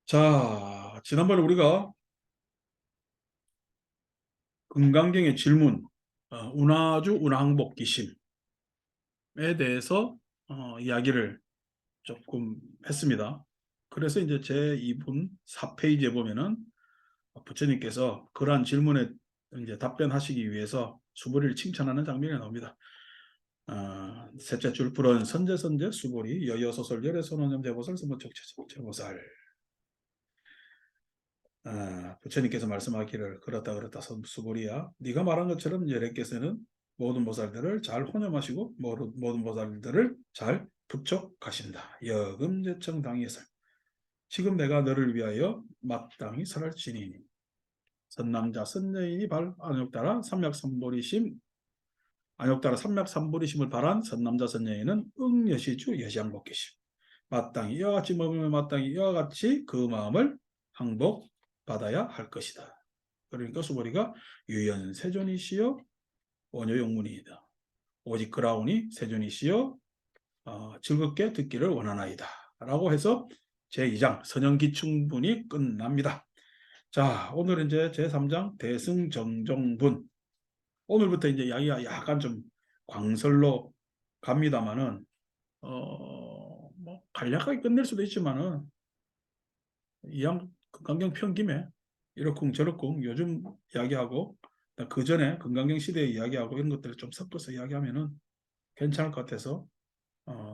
자, 지난번에 우리가 금강경의 질문, 운하주 운항복기심에 대해서 이야기를 조금 했습니다. 그래서 이제 제 2분 4페이지에 보면은 부처님께서 그러한 질문에 이제 답변하시기 위해서 수보리를 칭찬하는 장면이 나옵니다. 셋째 줄풀은 선제선제 수보리 여여소설 열애선원염 제보살 선무척제보살. 부처님께서 말씀하기를 그렇다 수보리야, 네가 말한 것처럼 열애께서는 모든 보살들을 잘 혼념하시고 모든 보살들을 잘 부촉하신다. 여금제청 당예설. 지금 내가 너를 위하여 마땅히 설할지니 선남자 선여인이 발 안욕따라 삼맥삼보리심을 바란 선남자 선여인은 응여시주 여시항복기심. 마땅히 이와 같이 머물며 마땅히 이와 같이 그 마음을 항복받아야 할 것이다. 그러니까 수보리가 유연 세존이시여 원효용문이다. 오직 그라우니 세존이시여 즐겁게 듣기를 원하나이다. 라고 해서 제2장 선영기충분이 끝납니다. 자, 오늘은 이제 제3장 대승정정분. 오늘부터 이제 이야기가 약간 좀 광설로 갑니다만은 뭐 간략하게 끝낼 수도 있지만은 이왕 금강경 편 김에 이러쿵 저러쿵 요즘 이야기하고 그 전에 금강경 시대 이야기하고 이런 것들을 좀 섞어서 이야기하면은 괜찮을 것 같아서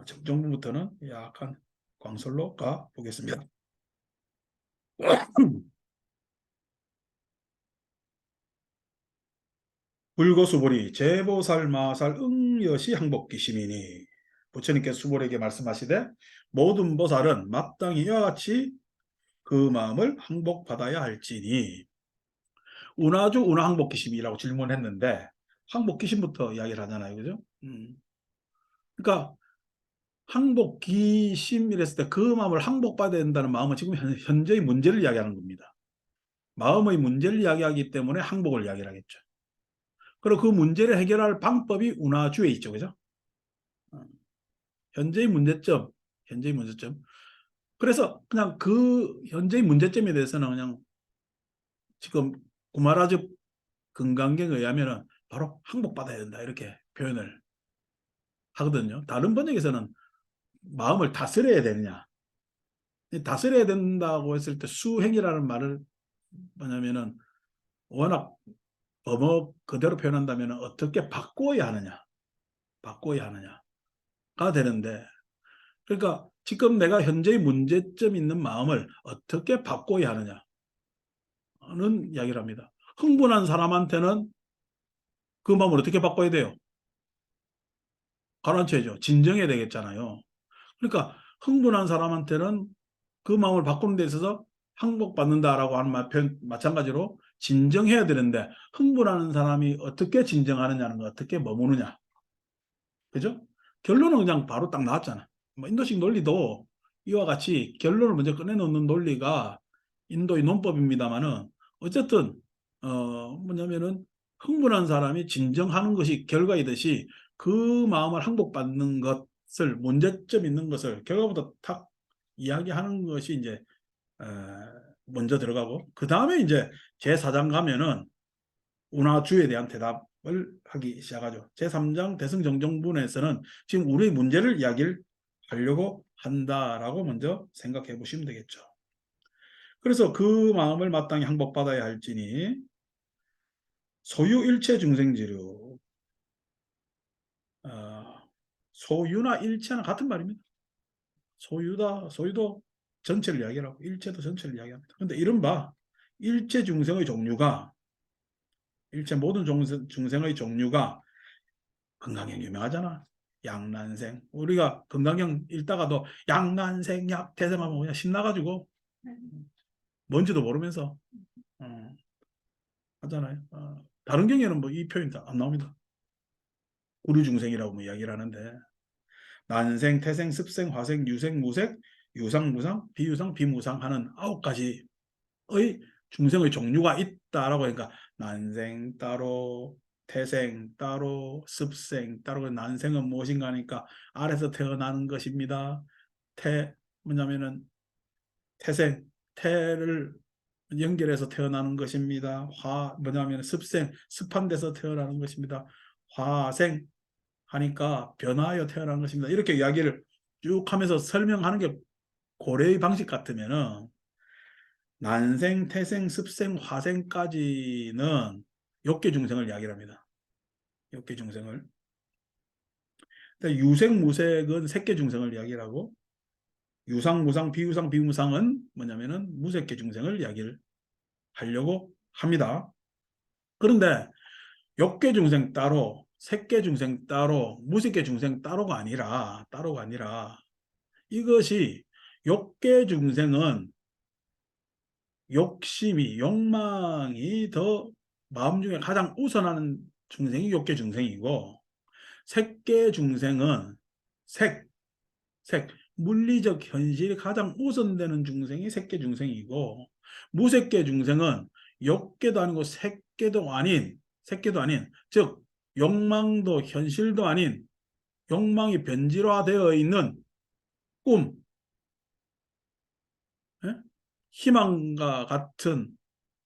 정정부부터는 약간 광설로 가 보겠습니다. 불고수보리 제보살 마살 응여시 항복기시미니. 부처님께서 수보리에게 말씀하시되 모든 보살은 마땅히 이와 같이 그 마음을 항복받아야 할지니. 운하주 운하항복기심이라고 질문했는데 항복기심부터 이야기를 하잖아요. 그죠? 그러니까 항복기심 이랬을 때 그 마음을 항복받아야 된다는 마음은 지금 현재의 문제를 이야기하는 겁니다. 마음의 문제를 이야기하기 때문에 항복을 이야기를 하겠죠. 그리고 그 문제를 해결할 방법이 운하주에 있죠. 그죠? 현재의 문제점, 현재의 문제점. 그래서 그냥 그 현재의 문제점에 대해서는 그냥 지금 구마라즈 금강경에 의하면은 바로 항복받아야 된다 이렇게 표현을 하거든요. 다른 번역에서는 마음을 다스려야 되느냐, 다스려야 된다고 했을 때 수행이라는 말을 뭐냐면은 워낙 어머 그대로 표현한다면 어떻게 바꿔야 하느냐, 바꿔야 하느냐가 되는데, 그러니까 지금 내가 현재의 문제점 있는 마음을 어떻게 바꿔야 하느냐는 이야기를 합니다. 흥분한 사람한테는 그 마음을 어떻게 바꿔야 돼요? 가라앉혀야죠. 진정해야 되겠잖아요. 그러니까 흥분한 사람한테는 그 마음을 바꾸는 데 있어서 항복받는다라고 하는 표현 마찬가지로 진정해야 되는데, 흥분하는 사람이 어떻게 진정하느냐는 거, 어떻게 머무느냐. 그죠? 결론은 그냥 바로 딱 나왔잖아. 뭐 인도식 논리도 이와 같이 결론을 먼저 꺼내놓는 논리가 인도의 논법입니다만은, 어쨌든 뭐냐면은 흥분한 사람이 진정하는 것이 결과이듯이 그 마음을 항복받는 것을, 문제점 있는 것을 결과부터 탁 이야기하는 것이 이제 먼저 들어가고, 그 다음에 이제 제4장 가면은 운하주에 대한 대답을 하기 시작하죠. 제3장 대승정정분에서는 지금 우리의 문제를 이야기를 하려고 한다라고 먼저 생각해 보시면 되겠죠. 그래서 그 마음을 마땅히 항복받아야 할지니 소유일체 중생지류. 소유나 일체는 같은 말입니다. 소유도 전체를 이야기하고 일체도 전체를 이야기합니다. 그런데 이른바 일체 중생의 종류가, 일체 모든 중생의 종류가, 건강형 유명하잖아. 양난생. 우리가 건강형 읽다가도 양난생 약태생하면 그냥 신나가지고 뭔지도 모르면서 하잖아요. 다른 경우에는 뭐 이 표현 안 나옵니다. 구류중생이라고 뭐 이야기를 하는데, 난생, 태생, 습생, 화생, 유생, 무색, 유상, 무상, 비유상, 비무상 하는 9가지의 중생의 종류가 있다라고 하니까, 난생 따로, 태생 따로, 습생 따로. 난생은 무엇인가 하니까 알에서 태어나는 것입니다. 뭐냐면은 태생, 태를 연결해서 태어나는 것입니다. 뭐냐면 습한 데서 태어나는 것입니다. 화생 하니까 변화하여 태어난 것입니다. 이렇게 이야기를 쭉 하면서 설명하는 게 고려의 방식 같으면은 난생, 태생, 습생, 화생까지는 욕계 중생을 이야기합니다. 욕계 중생을. 유생, 무색은 색계 중생을 이야기하고 유상, 무상, 비유상, 비무상은 뭐냐면은 무색계 중생을 이야기를 하려고 합니다. 그런데 욕계 중생 따로, 색계 중생 따로, 무색계 중생 따로가 아니라 이것이 욕계 중생은 욕망이 더 마음 중에 가장 우선하는 중생이 욕계 중생이고 색계 중생은 색, 물리적 현실이 가장 우선되는 중생이 색계 중생이고 무색계 중생은 욕계도 아니고 색계도 아닌 즉 욕망도 현실도 아닌 욕망이 변질화되어 있는 꿈, 예? 희망과 같은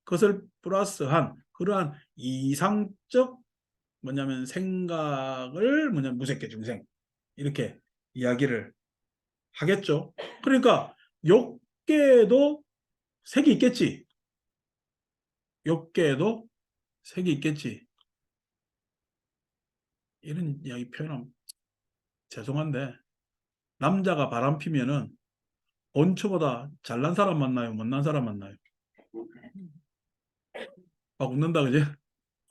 것을 플러스한 그러한 이상적 뭐냐면 생각을 뭐냐면 무색계 중생 이렇게 이야기를 하겠죠. 그러니까 욕계에도 색이 있겠지. 욕계에도 색이 있겠지. 이런 이야기 표현하면 죄송한데 남자가 바람 피면은 본처보다 잘난 사람 만나요? 못난 사람 만나요? 막 웃는다 그지?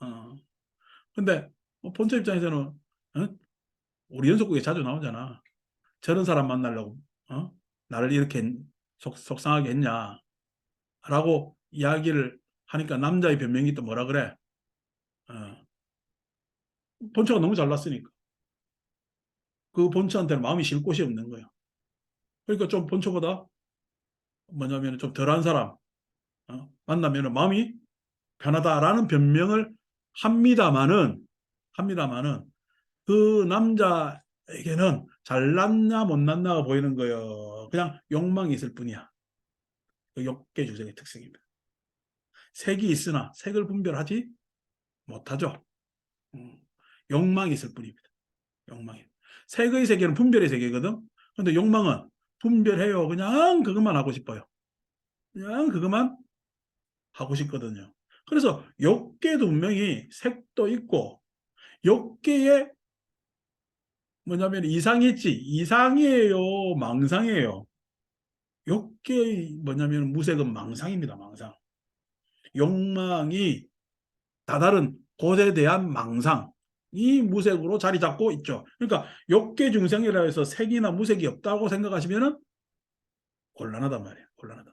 어. 근데 본처 입장에서는 우리 연속국에 자주 나오잖아. 저런 사람 만나려고 어? 나를 이렇게 속상하게 했냐? 라고 이야기를 하니까 남자의 변명이 또 뭐라 그래? 어. 본처가 너무 잘났으니까. 그 본처한테는 마음이 실 곳이 없는 거예요. 그러니까 좀 본처보다 뭐냐면 좀 덜한 사람 만나면 마음이 편하다라는 변명을 합니다마는 합니다마는 그 남자에게는 잘났냐 못났냐가 보이는 거예요. 그냥 욕망이 있을 뿐이야. 그 욕계 주생의 특성입니다. 색이 있으나 색을 분별하지 못하죠. 욕망이 있을 뿐입니다. 욕망이. 색의 세계는 분별의 세계거든. 근데 욕망은 분별해요. 그냥 그것만 하고 싶어요. 그냥 그것만 하고 싶거든요. 그래서 욕계도 분명히 색도 있고 욕계에 뭐냐면 이상이 있지. 이상이에요. 망상이에요. 욕계의 뭐냐면 무색은 망상입니다. 망상. 욕망이 다다른 곳에 대한 망상. 이 무색으로 자리 잡고 있죠. 그러니까 욕계 중생이라 해서 색이나 무색이 없다고 생각하시면은 곤란하단 말이에요. 곤란하다.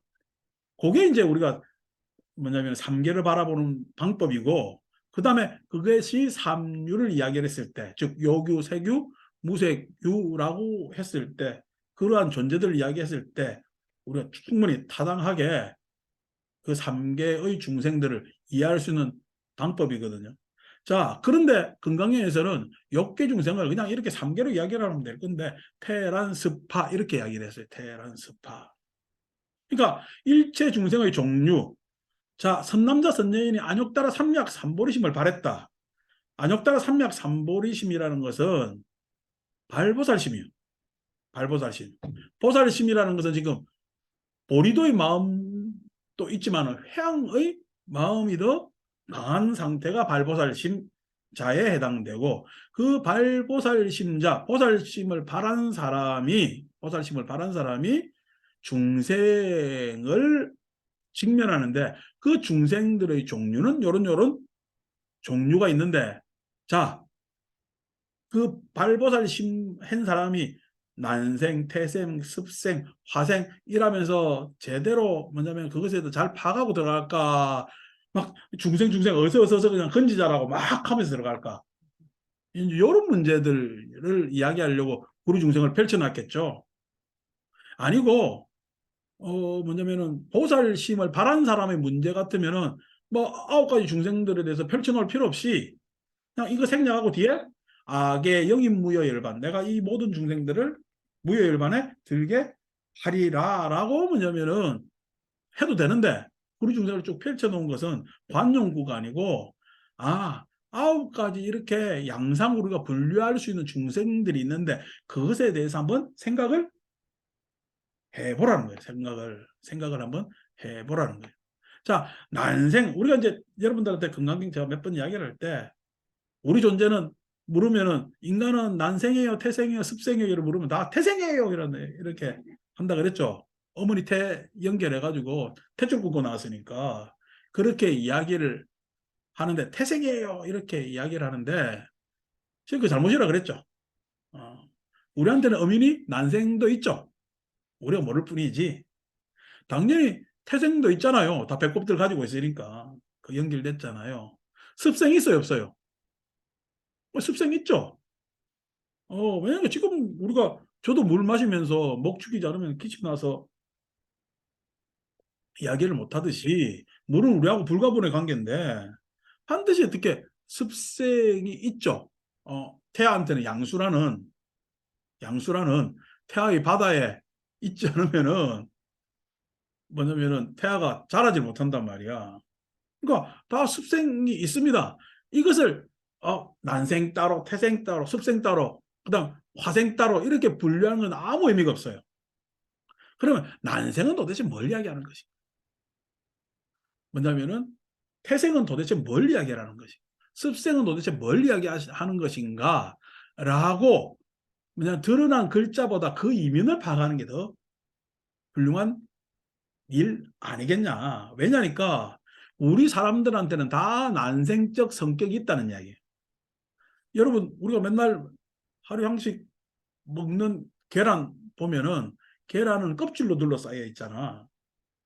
그게 이제 우리가 뭐냐면 삼계를 바라보는 방법이고 그 다음에 그것이 삼류를 이야기했을 때, 즉 요규, 세규, 무색유라고 했을 때 그러한 존재들을 이야기했을 때 우리가 충분히 타당하게 그 삼계의 중생들을 이해할 수 있는 방법이거든요. 자, 그런데 건강경에서는 욕계 중생을 그냥 이렇게 삼계로 이야기를 하면 될 건데 태란, 스파 이렇게 이야기를 했어요. 태란, 스파. 그러니까 일체 중생의 종류. 자, 선남자 선여인이 안욕따라 삼약 삼보리심을 발했다. 안욕따라 삼약 삼보리심이라는 것은 발보살심이에요. 발보살심. 보살심이라는 것은 지금 보리도의 마음도 있지만 회양의 마음이 더 강한 상태가 발보살심자에 해당되고 그 발보살심자, 보살심을 바란 사람이 중생을 직면하는데 그 중생들의 종류는 요런 종류가 있는데 자, 그 발보살심 한 사람이 난생, 태생, 습생, 화생 이라면서 제대로 뭐냐면 그것에 대해서 잘 파가고 들어갈까 막 중생 어서 그냥 건지자라고 막 하면서 들어갈까 이런 문제들을 이야기하려고 구루 중생을 펼쳐놨겠죠. 아니고 뭐냐면은 보살심을 바란 사람의 문제 같으면은 뭐 9가지 중생들에 대해서 펼쳐놓을 필요 없이 그냥 이거 생략하고 뒤에 악의 영입무효열반 내가 이 모든 중생들을 무효열반에 들게 하리라 라고 뭐냐면은 해도 되는데 구리 중생을 쭉 펼쳐놓은 것은 관용구가 아니고 아홉 가지 이렇게 양상 우리가 분류할 수 있는 중생들이 있는데 그것에 대해서 한번 생각을 해보라는 거예요. 생각을 한번 해보라는 거예요. 자, 난생 우리가 이제 여러분들한테 금강경 제가 몇 번 이야기를 할 때 우리 존재는 물으면은 인간은 난생이에요, 태생이에요, 습생이에요 이렇게 물으면 다 태생이에요 이렇게 한다 그랬죠. 어머니 태 연결해가지고 탯줄 긋고 나왔으니까 그렇게 이야기를 하는데 태생이에요 이렇게 이야기를 하는데 지금 그 잘못이라 그랬죠. 어, 우리한테는 어머니 난생도 있죠. 우리가 모를 뿐이지. 당연히 태생도 있잖아요. 다 배꼽들 가지고 있으니까 그 연결됐잖아요. 습생 있어요, 없어요? 습생 있죠. 왜냐면 지금 우리가 저도 물 마시면서 목 축이지 않으면 기침 나서 이야기를 못 하듯이 물은 우리하고 불가분의 관계인데 반드시 어떻게 습생이 있죠. 태아한테는 양수라는 태아의 바다에 있지 않으면은 뭐냐면은 태아가 자라지 못한단 말이야. 그러니까 다 습생이 있습니다. 이것을 난생 따로, 태생 따로, 습생 따로, 그다음 화생 따로 이렇게 분류하는 건 아무 의미가 없어요. 그러면 난생은 도대체 뭘 이야기하는 것인가? 뭐냐면은 태생은 도대체 뭘 이야기하는 것인가? 습생은 도대체 뭘 이야기하는 것인가? 라고 그냥 드러난 글자보다 그 이면을 파악하는 게 더 훌륭한 일 아니겠냐? 왜냐니까 우리 사람들한테는 다 난생적 성격이 있다는 이야기예요. 여러분 우리가 맨날 하루 한식 먹는 계란 보면은 계란은 껍질로 둘러싸여 있잖아.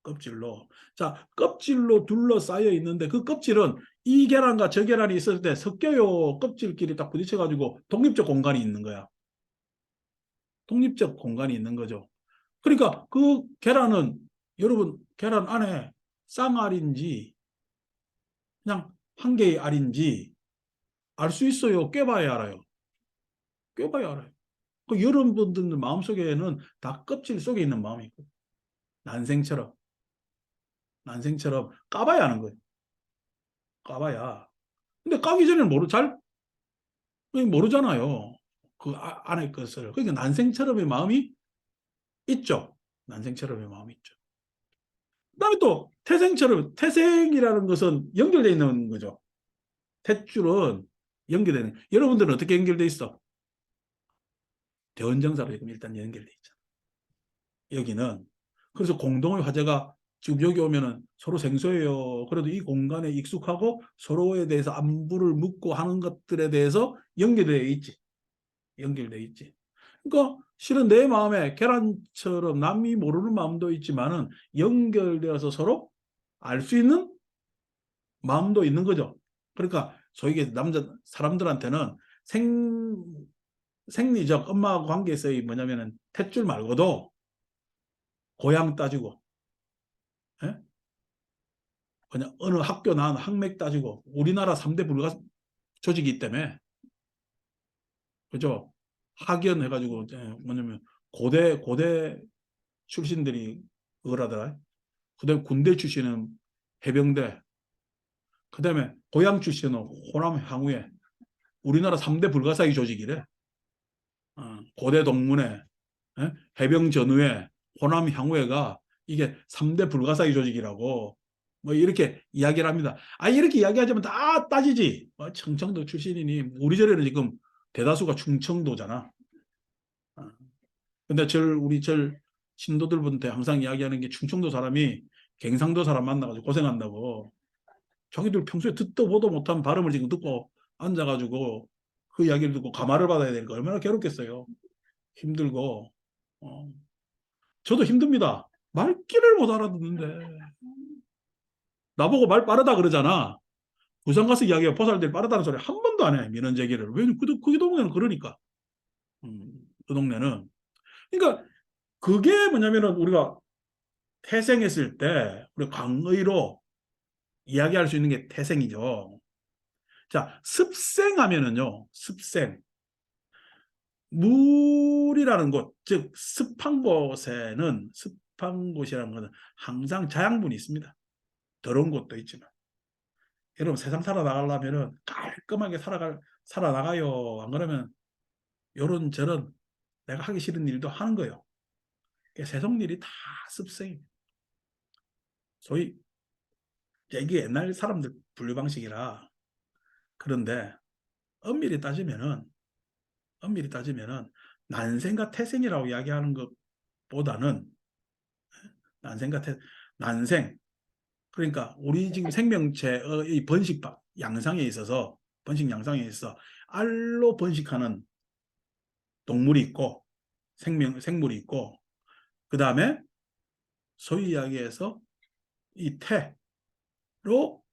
껍질로. 자, 껍질로 둘러싸여 있는데 그 껍질은 이 계란과 저 계란이 있을 때 섞여요. 껍질끼리 딱 부딪혀가지고 독립적 공간이 있는 거야. 독립적 공간이 있는 거죠. 그러니까 그 계란은 여러분 계란 안에 쌍알인지 그냥 한 개의 알인지 알 수 있어요. 꿰봐야 알아요. 꿰봐야 알아요. 그 여러분들 마음속에는 다 껍질 속에 있는 마음이 있고 난생처럼 난생처럼 까봐야 하는 거예요. 까봐야. 근데 까기 전에 잘 모르잖아요. 그 안에 것을. 그러니까 난생처럼의 마음이 있죠. 난생처럼의 마음이 있죠. 그다음에 또 태생처럼 태생이라는 것은 연결되어 있는 거죠. 탯줄은 연결되는. 여러분들은 어떻게 연결돼 있어? 대원정사로 일단 연결돼 있잖아. 여기는 그래서 공동의 화제가 지금 여기 오면은 서로 생소해요. 그래도 이 공간에 익숙하고 서로에 대해서 안부를 묻고 하는 것들에 대해서 연결되어 있지. 연결되어 있지. 그러니까 실은 내 마음에 계란처럼 남이 모르는 마음도 있지만은 연결되어서 서로 알 수 있는 마음도 있는 거죠. 그러니까 소위 남자 사람들한테는 생리적 엄마하고 관계에서의 뭐냐면은 탯줄 말고도 고향 따지고, 예? 그냥 어느 학교 나온 학맥 따지고 우리나라 3대 불가 조직이기 때문에 그죠? 학연 해가지고 뭐냐면 고대 출신들이 그걸 하더라. 그다음에 군대 출신은 해병대, 그다음에 고향 출신은 호남 향후에 우리나라 3대 불가사의 조직이래. 고대 동문회, 해병 전후회, 호남 향후회가 이게 3대 불가사의 조직이라고 뭐 이렇게 이야기를 합니다. 이렇게 이야기하자면 다 따지지. 충청도 출신이니 우리 절에는 지금 대다수가 충청도잖아. 근데 우리 신도들한테 항상 이야기하는 게 충청도 사람이 경상도 사람 만나가지고 고생한다고. 자기들 평소에 듣도 보도 못한 발음을 지금 듣고 앉아가지고 그 이야기를 듣고 감화를 받아야 되니까 얼마나 괴롭겠어요. 힘들고. 어. 저도 힘듭니다. 말귀를 못 알아듣는데. 나보고 말 빠르다 그러잖아. 부산 가서 이야기해 보살들이 빠르다는 소리 한 번도 안 해. 민원 제기를. 왜? 그 동네는 그러니까. 그 동네는. 그러니까 그게 뭐냐면은 우리가 태생했을 때 우리 광의로 이야기할 수 있는 게 태생이죠. 자, 습생하면은요. 습생. 물이라는 곳, 즉 습한 곳에는 습한 곳이라는 것은 항상 자양분이 있습니다. 더러운 곳도 있지만. 여러분 세상 살아나가려면 깔끔하게 살아나가요. 안 그러면 요런 저런 내가 하기 싫은 일도 하는 거예요. 세속 일이 다 습성입니다. 소위 이게 옛날 사람들 분류 방식이라. 그런데 엄밀히 따지면은 난생과 태생이라고 이야기하는 것보다는 난생과 난생, 그러니까 우리 지금 생명체의 번식 양상에 있어서 알로 번식하는 동물이 있고 생물이 있고, 그 다음에 소위 이야기해서 이 태로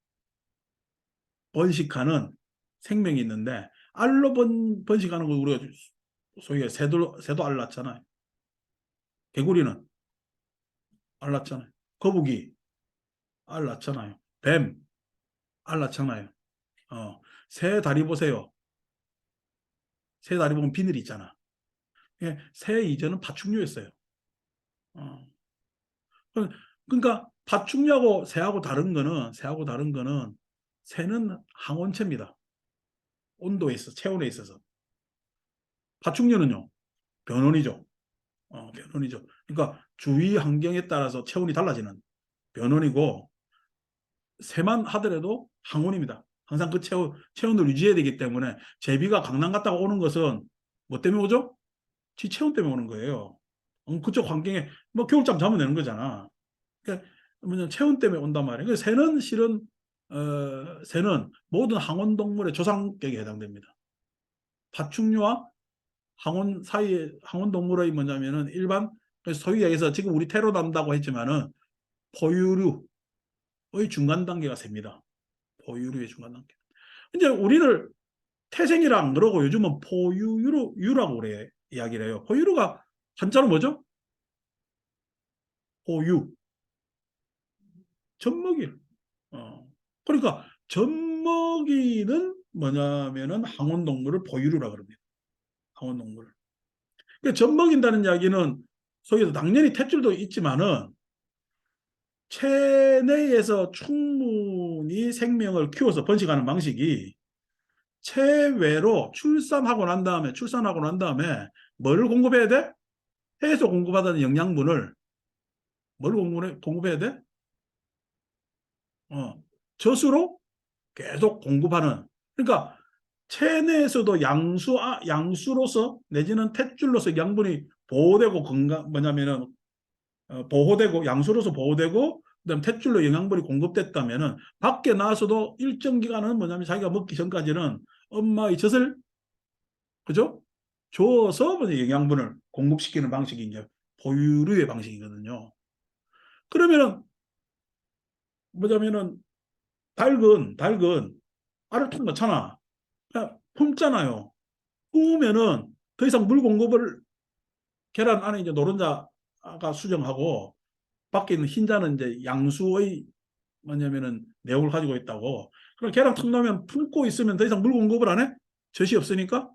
번식하는 생명이 있는데, 알로 번식하는 거 우리가 소위 새도 알 낳잖아요. 개구리는 알 낳잖아요. 거북이 알 낳잖아요. 뱀 알 낳잖아요. 새 다리 보세요. 새 다리 보면 비늘이 있잖아. 새 이전은 파충류였어요. 어. 그러니까 파충류하고 새하고 다른 거는 새는 항온체입니다. 온도에 있어, 체온에 있어서. 파충류는요, 변온이죠. 변온이죠. 그러니까 주위 환경에 따라서 체온이 달라지는 변온이고, 새만 하더라도 항온입니다. 항상 그 체온을 유지해야 되기 때문에 제비가 강남 갔다가 오는 것은 뭐 때문에 오죠? 지 체온 때문에 오는 거예요. 그쪽 환경에 뭐 겨울잠 자면 되는 거잖아. 그러니까 뭐냐 체온 때문에 온단 말이에요. 그래서 새는 실은 새는 모든 항온 동물의 조상격에 해당됩니다. 파충류와 항온 사이에 항온 동물의 뭐냐면은 일반, 그래서 소위 얘기해서 지금 우리 테러 난다고 했지만은 포유류의 중간 단계가 새입니다. 포유류의 중간 단계. 이제 우리를 태생이랑 그러고 요즘은 포유류라고 그래 이야기를 해요. 포유류가 한자로 뭐죠? 포유. 젖먹이. 그러니까 젖먹이는 뭐냐면은 항온동물을 포유류라 그럽니다. 항온동물을. 그러니까 젖먹인다는 이야기는 소위 당연히 탯줄도 있지만은 체내에서 충분히 생명을 키워서 번식하는 방식이 체외로 출산하고 난 다음에 뭘 공급해야 돼? 해에서 공급하는 영양분을 뭘 공급해야 돼? 젖으로 계속 공급하는. 그러니까 체내에서도 양수로서 내지는 탯줄로서 양분이 보호되고 뭐냐면은 보호되고 양수로서 보호되고 그다음 탯줄로 영양분이 공급됐다면은 밖에 나와서도 일정 기간은 뭐냐면 자기가 먹기 전까지는 엄마의 젖을 그죠? 줘서 영양분을 공급시키는 방식이 이제 포유류의 방식이거든요. 그러면은 뭐냐면은 닭은 알을 탁 넣잖아. 그냥 품잖아요. 품으면은 더 이상 물 공급을 계란 안에 이제 노른자가 수정하고 밖에 있는 흰자는 이제 양수의 뭐냐면은 내용을 가지고 있다고. 그럼 계란 탁 넣으면 품고 있으면 더 이상 물 공급을 안 해? 젖이 없으니까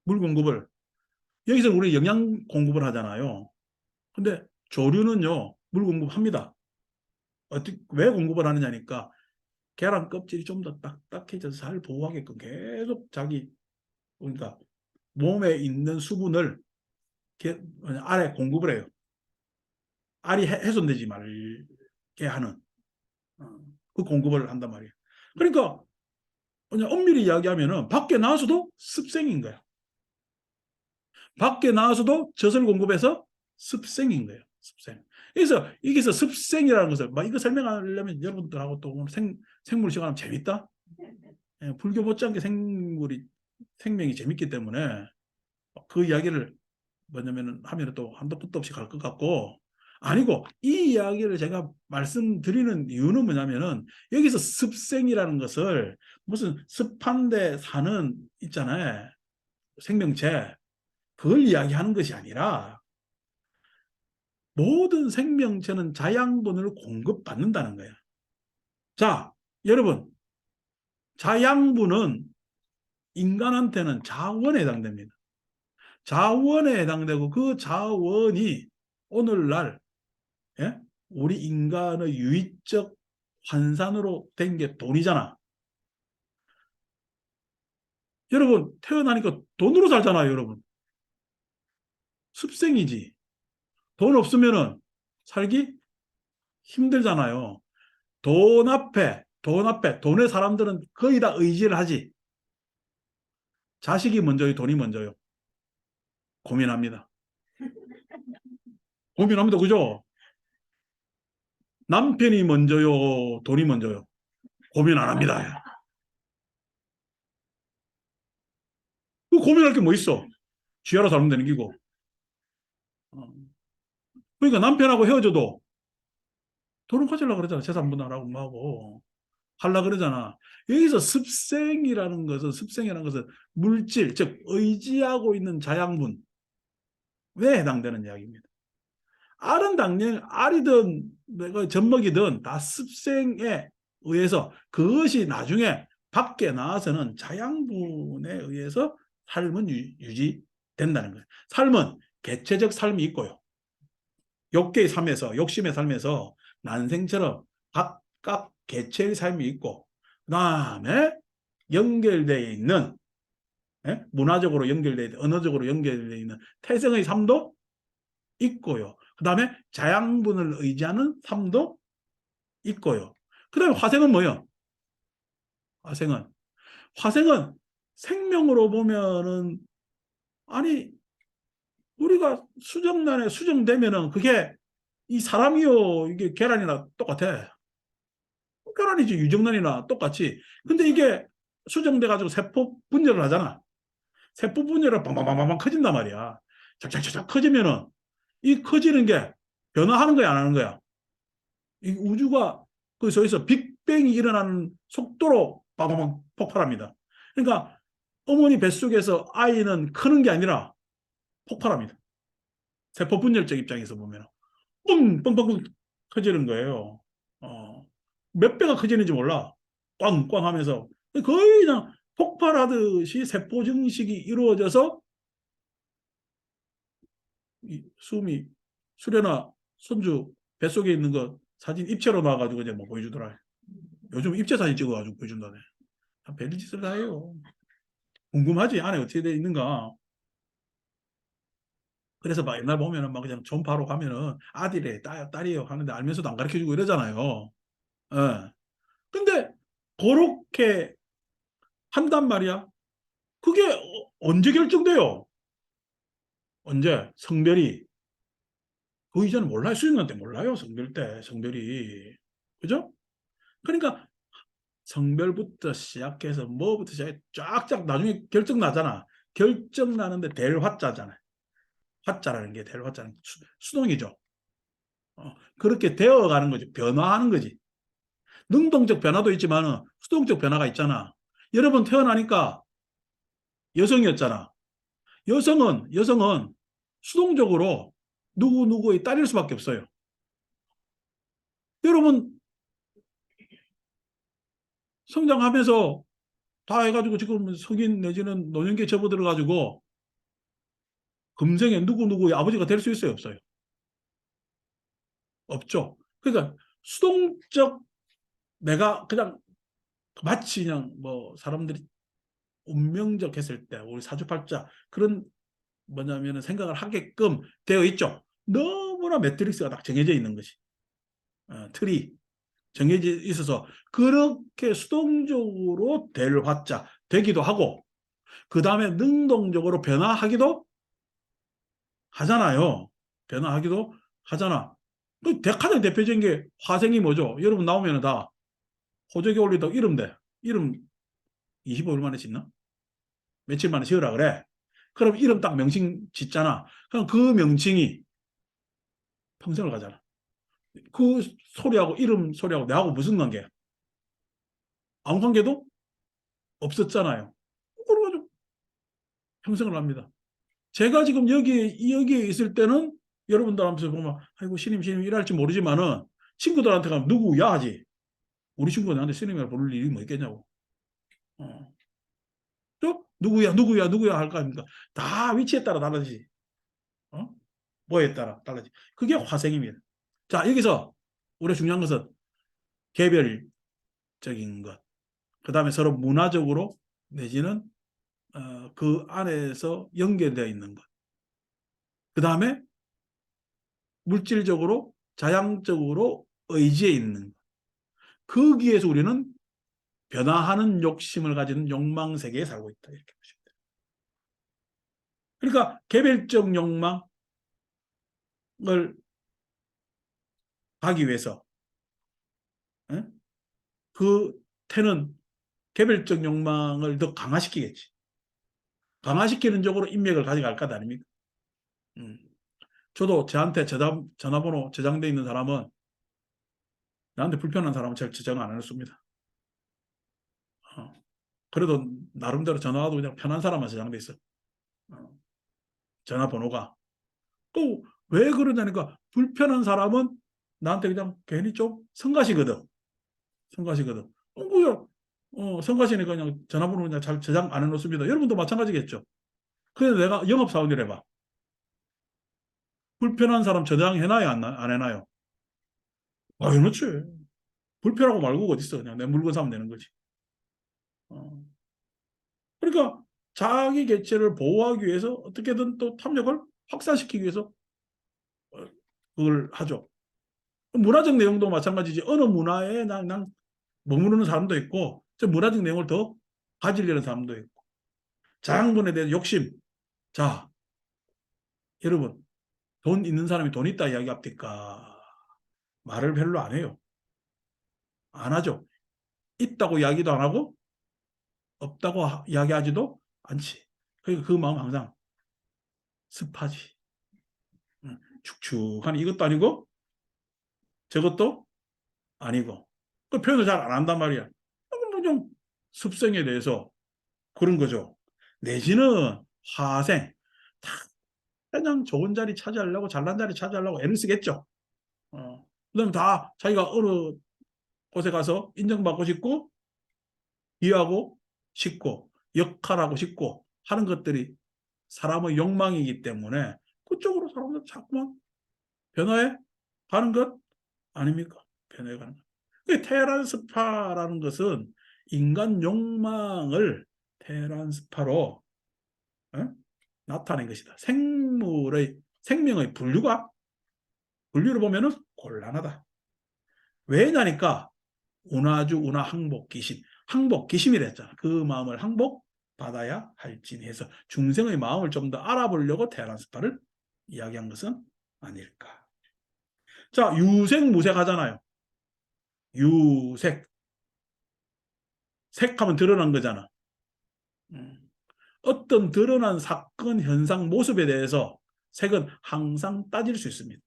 물 공급을. 여기서 우리 영양 공급을 하잖아요. 근데 조류는요, 물 공급합니다. 어떻게, 왜 공급을 하느냐니까 계란 껍질이 좀 더 딱딱해져서 잘 보호하게끔 계속 그러니까 몸에 있는 수분을 알에 공급을 해요. 알이 훼손되지 말게 하는 그 공급을 한단 말이에요. 그러니까 그냥 엄밀히 이야기하면은 밖에 나와서도 습생인 거예요. 밖에 나와서도 젖을 공급해서 습생인 거예요. 습생. 그래서 여기서 습생이라는 것을 막 이거 설명하려면 여러분들하고 또 오늘 생물 시간하면 재밌다. 불교 못지않게 생명이 재밌기 때문에 그 이야기를 뭐냐면은 하면 또 한도 끝도 없이 갈 것 같고, 아니고 이 이야기를 제가 말씀드리는 이유는 뭐냐면은 여기서 습생이라는 것을 무슨 습한데 사는 있잖아요. 생명체. 그걸 이야기하는 것이 아니라 모든 생명체는 자양분을 공급받는다는 거예요. 자, 여러분, 자양분은 인간한테는 자원에 해당됩니다. 자원에 해당되고 그 자원이 오늘날 예? 우리 인간의 유의적 환산으로 된 게 돈이잖아. 여러분 태어나니까 돈으로 살잖아요, 여러분. 습생이지. 돈 없으면은 살기 힘들잖아요. 돈에 사람들은 거의 다 의지를 하지. 자식이 먼저요, 돈이 먼저요. 고민합니다. 고민합니다, 그죠? 남편이 먼저요, 돈이 먼저요. 고민 안 합니다. 그 고민할 게 뭐 있어? 쥐하러 살면 되는 기고. 어. 그러니까 남편하고 헤어져도 돈을 가지려고 그러잖아. 재산 분할하고 뭐하고. 하려 그러잖아. 여기서 습생이라는 것은 물질, 즉 의지하고 있는 자양분에 해당되는 이야기입니다. 알은 당연히 알이든 내가 젖먹이든 다 습생에 의해서 그것이 나중에 밖에 나와서는 자양분에 의해서 삶은 유지된다는 거예요. 삶은 개체적 삶이 있고요. 욕계의 삶에서 욕심의 삶에서 난생처럼 각각 개체의 삶이 있고 그다음에 연결되어 있는 문화적으로 연결되어 있는 언어적으로 연결되어 있는 태생의 삶도 있고요. 그다음에 자양분을 의지하는 삶도 있고요. 그다음에 화생은 뭐예요? 화생은 화생은 생명으로 보면은 아니 우리가 수정란에 수정되면은 그게 이 사람이요 이게 계란이나 똑같아. 계란이지 유정란이나 똑같이. 근데 이게 수정돼 가지고 세포 분열을 하잖아. 세포 분열을 빵빵빵빵 커진단 말이야. 착착착착 커지면은 이 커지는 게 변화하는 거야 안 하는 거야? 이 우주가 그 저기서 빅뱅이 일어나는 속도로 빵빵빵 폭발합니다. 그러니까 어머니 뱃속에서 아이는 크는 게 아니라 폭발합니다. 세포 분열적 입장에서 보면 뻥뻥뻥뻥 커지는 거예요. 어, 몇 배가 커지는지 몰라. 꽝꽝 하면서 거의 그냥 폭발하듯이 세포 증식이 이루어져서 이 숨이 수련아 손주 뱃속에 있는 거 사진 입체로 나와가지고 이제 뭐 보여주더라. 요즘 입체 사진 찍어가지고 보여준다네. 별일 짓을 다 해요. 궁금하지? 안에 어떻게 돼 있는가? 그래서 막 옛날 보면은 막 그냥 존파로 가면은 아들이래, 딸이에요 하는데 알면서도 안 가르쳐주고 이러잖아요. 예. 근데 그렇게 한단 말이야. 그게 언제 결정돼요? 언제? 성별이. 그 이전에 몰라요. 수행관 때 몰라요. 성별 때, 성별이. 그죠? 그러니까 성별부터 시작해서 뭐부터 시작해 쫙쫙 나중에 결정 나잖아. 결정 나는데 될 화자잖아요. 화자라는 게 될 화자는 수동이죠. 그렇게 되어가는 거지. 변화하는 거지. 능동적 변화도 있지만 수동적 변화가 있잖아. 여러분 태어나니까 여성이었잖아. 여성은 수동적으로 누구누구의 딸일 수밖에 없어요. 여러분 성장하면서 다 해가지고 지금 성인 내지는 노년기에 접어들어가지고 금생에 누구누구의 아버지가 될 수 있어요? 없어요? 없죠. 그러니까 수동적 내가 그냥 마치 그냥 뭐 사람들이 운명적 했을 때 우리 사주팔자 그런 뭐냐면 생각을 하게끔 되어 있죠. 너무나 매트릭스가 딱 정해져 있는 것이 틀이 정해져 있어서 그렇게 수동적으로 될 화자 되기도 하고 그 다음에 능동적으로 변화하기도 하잖아요. 변화하기도 하잖아. 그 가장 대표적인 게 화생이 뭐죠? 여러분 나오면 다 호적에 올리다 이름 돼. 이름 25일 만에 짓나? 며칠 만에 지으라 그래. 그럼 이름 딱 명칭 짓잖아. 그럼 그 명칭이 평생을 가잖아. 그 소리하고 이름 소리하고 내하고 무슨 관계야? 아무 관계도 없었잖아요. 그래가지고 평생을 합니다. 제가 지금 여기에 있을 때는 여러분들 하면서 보면 아이고 신임 일할지 모르지만은 친구들한테 가면 누구야 하지. 우리 친구가 나한테 스님이라 부를 일이 뭐 있겠냐고. 어. 또 누구야, 누구야, 누구야 할 거 아닙니까? 다 위치에 따라 달라지지. 어? 뭐에 따라 달라지. 그게 화생입니다. 자, 여기서 우리 중요한 것은 개별적인 것. 그 다음에 서로 문화적으로 내지는 그 안에서 연결되어 있는 것. 그 다음에 물질적으로 자양적으로 의지해 있는 것. 거기에서 우리는 변화하는 욕심을 가지는 욕망 세계에 살고 있다. 이렇게 보시면 돼요. 그러니까 개별적 욕망을 가기 위해서 그 태는 개별적 욕망을 더 강화시키겠지. 강화시키는 쪽으로 인맥을 가져갈 것 아닙니까? 음. 저도 저한테 전화번호 저장돼 있는 사람은 나한테 불편한 사람은 잘 저장 안 해놓습니다. 그래도 나름대로 전화도 그냥 편한 사람만 저장돼 있어. 어. 전화번호가. 또 왜 그러냐니까 불편한 사람은 나한테 그냥 괜히 좀 성가시거든. 성가시거든. 뭐야? 성가시니까 그냥 전화번호 그냥 잘 저장 안 해놓습니다. 여러분도 마찬가지겠죠. 그래서 내가 영업사원을 해봐. 불편한 사람 저장해놔요? 안 해놔요? 아, 해놓지. 불편하고 말고 어디 있어. 그냥 내 물건 사면 되는 거지. 어. 그러니까 자기 개체를 보호하기 위해서 어떻게든 또 탐욕을 확산시키기 위해서 그걸 하죠. 문화적 내용도 마찬가지지. 어느 문화에 난 머무르는 사람도 있고, 저 문화적 내용을 더 가지려는 사람도 있고, 자양분에 대한 욕심. 자, 여러분, 돈 있는 사람이 돈 있다 이야기합니까? 말을 별로 안 해요. 안 하죠. 있다고 이야기도 안 하고, 없다고 이야기하지도 않지. 그러니까 그 마음 항상 습하지. 축축한 이것도 아니고, 저것도 아니고. 그 표현을 잘 안 한단 말이야. 그냥 습성에 대해서 그런 거죠. 내지는 화생. 다 그냥 좋은 자리 차지하려고 잘난 자리 차지하려고 애를 쓰겠죠. 그다음 다 자기가 어느 곳에 가서 인정받고 싶고 이해하고 싶고 역할하고 싶고 하는 것들이 사람의 욕망이기 때문에 그쪽으로 사람들 자꾸만 변화해 가는 것 아닙니까? 변화해 가는 것. 테란 스파라는 것은 인간 욕망을 테란 스파로 나타낸 것이다. 생명의 분류를 보면은 곤란하다. 왜냐니까 운하주 운하 항복기심 항복기심이라 했잖아. 그 마음을 항복받아야 할지니해서 중생의 마음을 좀 더 알아보려고 테란 스파를 이야기한 것은 아닐까. 자, 유색무색 하잖아요. 유색. 색하면 드러난 거잖아. 어떤 드러난 사건, 현상, 모습에 대해서 색은 항상 따질 수 있습니다.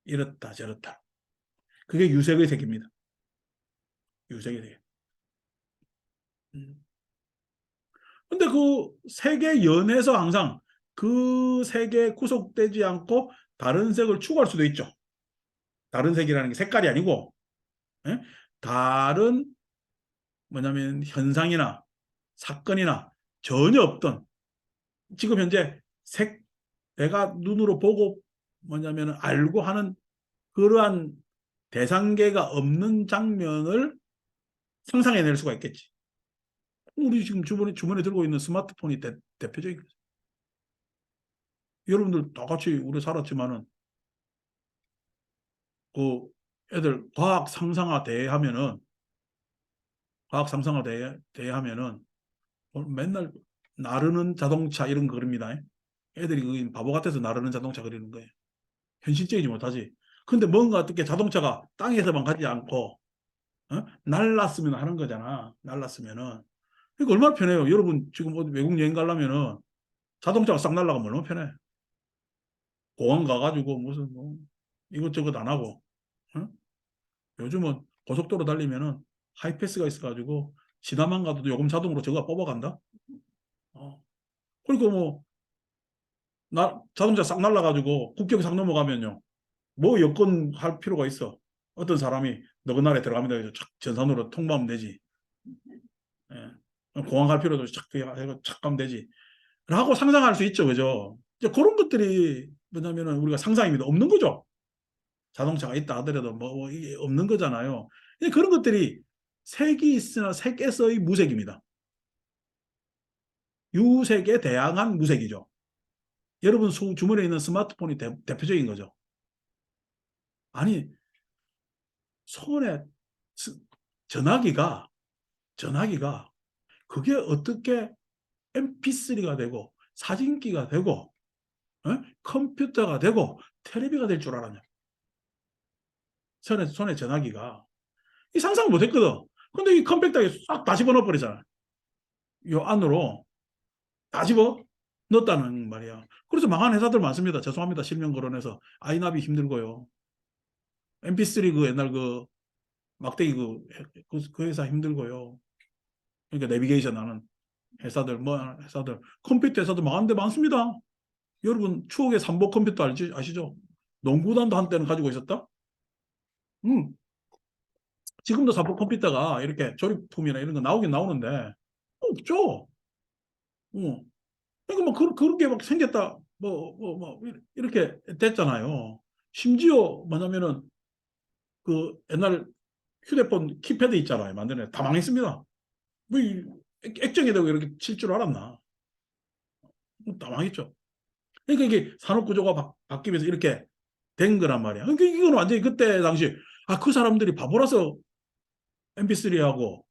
이렇다 저렇다. 그게 유색의 색입니다. 유색의 색. 근데 그 색의 연에서 항상 그 색에 구속되지 않고 다른 색을 추구할 수도 있죠. 다른 색이라는 게 색깔이 아니고 예? 다른 뭐냐면 현상이나 사건이나 전혀 없던 지금 현재 내가 눈으로 보고 뭐냐면 알고 하는 그러한 대상계가 없는 장면을 상상해낼 수가 있겠지. 우리 지금 주머니에 들고 있는 스마트폰이 대표적인 거죠. 여러분들 다 같이 우리 살았지만은 그 애들 과학 상상화 대하면은 맨날 나르는 자동차 이런 거 그립니다. 애들이 그 바보 같아서 나르는 자동차 그리는 거예요. 현실적이지 못하지. 근데 뭔가 어떻게 자동차가 땅에서만 가지 않고 날랐으면 하는 거잖아. 날랐으면은. 그러니까 얼마나 편해요. 여러분 지금 어디 외국 여행 가려면은 자동차가 싹 날라가면 얼마나 편해. 공항 가가지고 무슨 뭐 이것저것 안 하고. 어? 요즘은 고속도로 달리면은 하이패스가 있어가지고 지나만 가도 요금 자동으로 저거 뽑아간다. 어. 그러니까 뭐 자동차 싹 날라가지고 국경 싹 넘어가면요. 뭐 여권 할 필요가 있어. 어떤 사람이 너그 나라에 들어갑니다. 해서 전산으로 통보하면 되지. 예. 공항 갈 필요도 착 가면 되지. 라고 상상할 수 있죠. 그죠? 이제 그런 것들이 뭐냐면은 우리가 상상입니다. 없는 거죠. 자동차가 있다 하더라도 뭐 이게 없는 거잖아요. 그런 것들이 색이 있으나 색에서의 무색입니다. 유색에 대항한 무색이죠. 여러분 주머니에 있는 스마트폰이 대표적인 거죠. 아니, 손에 전화기가 그게 어떻게 MP3가 되고 사진기가 되고 컴퓨터가 되고 텔레비가 될 줄 알았냐. 손에 전화기가 이 상상 못했거든. 근데 이 컴팩트하게 싹 다 집어넣어 버리잖아. 요 안으로 다 집어 넣었다는 말이야. 그래서 망한 회사들 많습니다. 죄송합니다. 실명 거론해서 아이나비 힘들고요. MP3 그 옛날 그 막대기 그 회사 힘들고요. 그러니까 내비게이션 하는 회사들 뭐 회사들 컴퓨터 회사도 망한 데 많습니다. 여러분 추억의 삼보 컴퓨터 아시죠? 농구단도 한때는 가지고 있었다. 지금도 삼보 컴퓨터가 이렇게 조립품이나 이런 거 나오긴 나오는데 없죠. 어. 그러니까 뭐 그렇게 막 생겼다 뭐 이렇게 됐잖아요. 심지어 뭐냐면은 그 옛날 휴대폰 키패드 있잖아요. 만드는 다 망했습니다. 뭐 액정에 대고 이렇게 칠 줄 알았나? 다 망했죠. 그러니까 이게 산업 구조가 바뀌면서 이렇게 된 거란 말이야. 그러니까 이건 완전히 그때 당시 그 사람들이 바보라서 MP3하고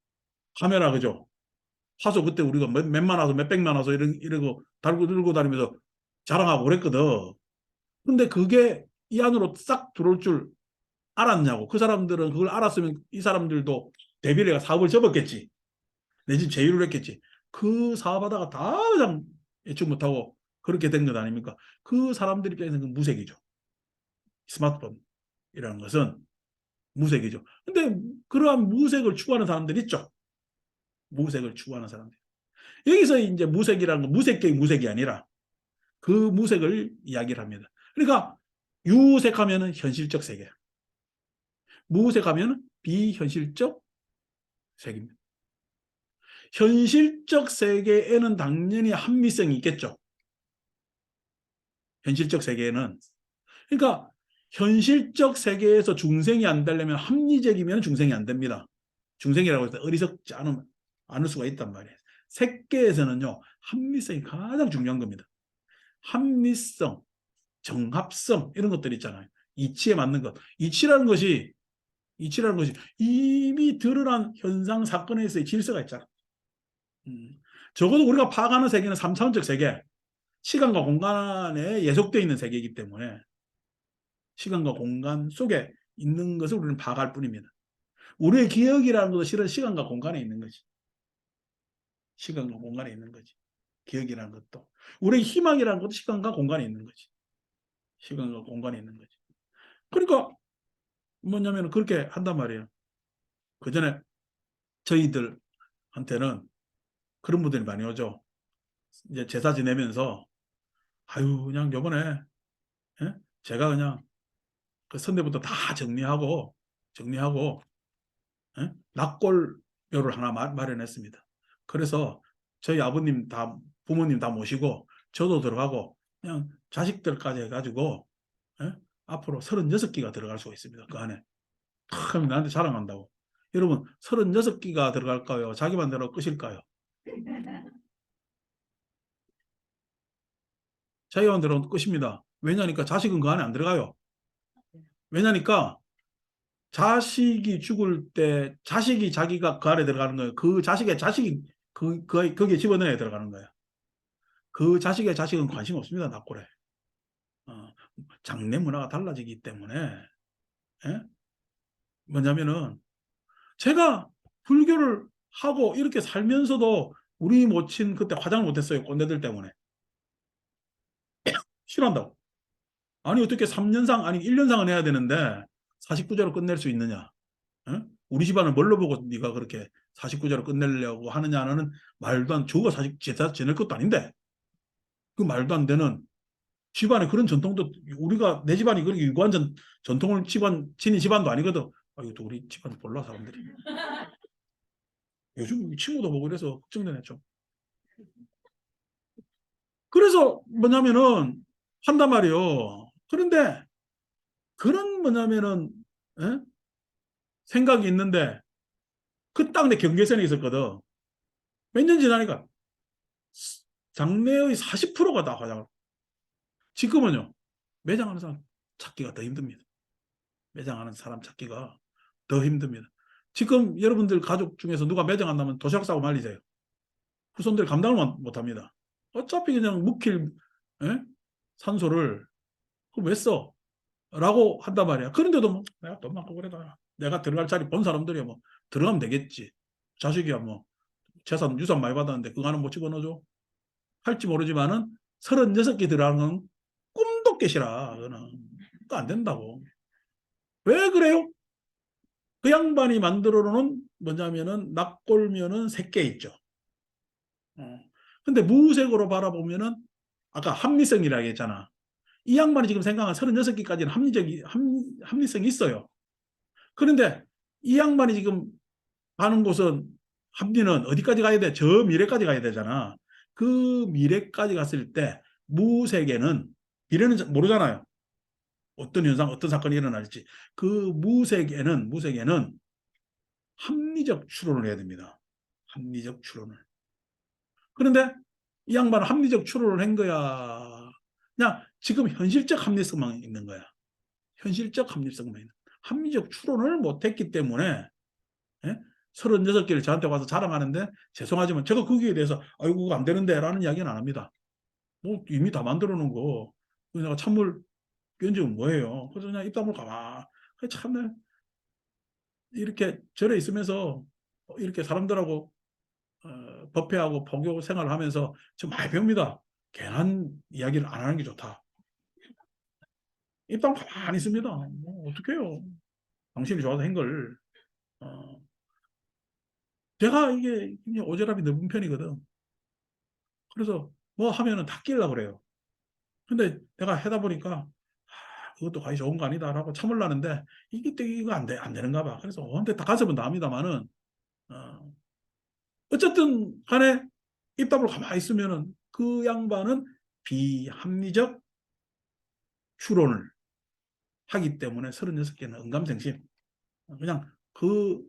카메라 그죠? 화소 그때 우리가 몇만 화소 몇백만 화소 이러고 달고 들고 다니면서 자랑하고 그랬거든. 근데 그게 이 안으로 싹 들어올 줄 알았냐고. 그 사람들은 그걸 알았으면 이 사람들도 대비를 해가 사업을 접었겠지. 내 집 제휴를 했겠지. 그 사업하다가 다 그냥 예측 못하고 그렇게 된 것 아닙니까? 그 사람들 입장에서는 그 무색이죠. 스마트폰이라는 것은 무색이죠. 근데 그러한 무색을 추구하는 사람들이 있죠. 무색을 추구하는 사람들. 여기서 이제 무색이라는 건 무색계의 무색이 아니라 그 무색을 이야기를 합니다. 그러니까 유색하면은 현실적 세계, 무색하면은 비현실적 세계입니다. 현실적 세계에는 당연히 합리성이 있겠죠. 현실적 세계에는. 그러니까 현실적 세계에서 중생이 안 되려면 합리적이면 중생이 안 됩니다. 중생이라고 해서 어리석지 않을 수가 있단 말이에요. 색계에서는요, 합리성이 가장 중요한 겁니다. 합리성, 정합성 이런 것들 있잖아요. 이치에 맞는 것. 이치라는 것이 이미 드러난 현상 사건에서의 질서가 있잖아. 적어도 우리가 파악하는 세계는 3차원적 세계, 시간과 공간에 예속되어 있는 세계이기 때문에 시간과 공간 속에 있는 것을 우리는 파악할 뿐입니다. 우리의 기억이라는 것도 실은 시간과 공간에 있는 거지. 시간과 공간에 있는 거지. 기억이라는 것도. 우리의 희망이라는 것도 시간과 공간에 있는 거지. 시간과 공간에 있는 거지. 그러니까 뭐냐면 그렇게 한단 말이에요. 그 전에 저희들한테는 그런 분들이 많이 오죠. 이제 제사 지내면서 아유 그냥 요번에 예? 제가 그냥 그 선대부터 다 정리하고 예? 낙골묘를 하나 마련했습니다. 그래서 저희 아버님 다 부모님 다 모시고 저도 들어가고 그냥 자식들까지 해가지고 예? 앞으로 36기가 들어갈 수가 있습니다. 그 안에. 그럼 나한테 자랑한다고. 여러분 36기가 들어갈까요? 자기 맘대로 끝일까요? 자기 맘대로 끝입니다. 왜냐니까 자식은 그 안에 안 들어가요. 왜냐니까 자식이 죽을 때 자식이 자기가 그 안에 들어가는 거예요. 그 자식의 자식이 거기에 집어넣어야 들어가는 거예요. 그 자식의 자식은 관심 없습니다. 낙골에. 어, 장래 문화가 달라지기 때문에 예? 뭐냐면은 제가 불교를 하고 이렇게 살면서도 우리 모친 그때 화장을 못했어요. 꼰대들 때문에. 싫어한다고. 아니 어떻게 3년상 아니 1년상은 해야 되는데 49제로 끝낼 수 있느냐. 어? 우리 집안을 뭘로 보고 네가 그렇게 49제로 끝내려고 하느냐는 말도 안 저가 사실 제사 지낼 것도 아닌데 그 말도 안 되는 집안에 그런 전통도 우리가 내 집안이 그렇게 유구한 전통을 지닌 집안도 아니거든. 이것도 우리 집안 몰라 사람들이. 요즘 친구도 보고 그래서 걱정되네 좀. 그래서 뭐냐면은 한단 말이요. 그런데 그런 뭐냐면은 에? 생각이 있는데 그 딱 내 경계선에 있었거든. 몇 년 지나니까 장래의 40%가 다 화장을. 지금은요. 매장하는 사람 찾기가 더 힘듭니다. 매장하는 사람 찾기가 더 힘듭니다. 지금 여러분들 가족 중에서 누가 매장한다면 도시락 싸고 말리세요. 후손들이 감당을 못합니다. 어차피 그냥 묵힐 에? 산소를 왜 써? 라고 한단 말이야. 그런데도 뭐 내가 돈 많고 그래도 내가 들어갈 자리 본 사람들이 뭐 들어가면 되겠지. 자식이야 뭐 재산 유산 많이 받았는데 그거 하나 못 집어넣어줘. 할지 모르지만은 36개 들어가는 꿈도 깨시라. 그거는. 그거 안 된다고. 왜 그래요? 그 양반이 만들어 놓은 뭐냐면은 납골면은 3개 있죠. 어. 근데 무색으로 바라보면은 아까 합리성이라고 했잖아. 이 양반이 지금 생각한 36개까지는 합리성이 있어요. 그런데 이 양반이 지금 가는 곳은 합리는 어디까지 가야 돼? 저 미래까지 가야 되잖아. 그 미래까지 갔을 때 무색에는 미래는 모르잖아요. 어떤 현상, 어떤 사건이 일어날지. 그 무색에는 합리적 추론을 해야 됩니다. 합리적 추론을. 그런데 이 양반은 합리적 추론을 한 거야. 그냥 지금 현실적 합리성만 있는 거야. 현실적 합리성만 있는. 합리적 추론을 못했기 때문에 예? 36개를 저한테 와서 자랑하는데 죄송하지만 제가 거기에 대해서 아이고 그거 안 되는데 라는 이야기는 안 합니다. 뭐 이미 다 만들어 놓은 거 내가 찬물 끼얹으면 뭐예요. 그래서 그냥 입 다물고 가만 참 이렇게 절에 있으면서 이렇게 사람들하고 법회하고 법교 생활을 하면서 좀 많이 배웁니다. 괜한 이야기를 안 하는 게 좋다. 입 다물고 가만히 있습니다. 뭐 어떡해요. 당신이 좋아서 한 걸. 제가 이게 오지랖이 넓은 편이거든. 그래서 뭐 하면은 다 끼려고 그래요. 근데 내가 하다 보니까 그것도 과연 좋은 거 아니다라고 참으려는데 이게 또 이거 안 되는가 봐. 그래서 언제 다 간섭은 다 합니다만은 어, 어쨌든 간에 입담을 가만히 있으면은 그 양반은 비합리적 추론을 하기 때문에 36개는 언감생심. 그냥 그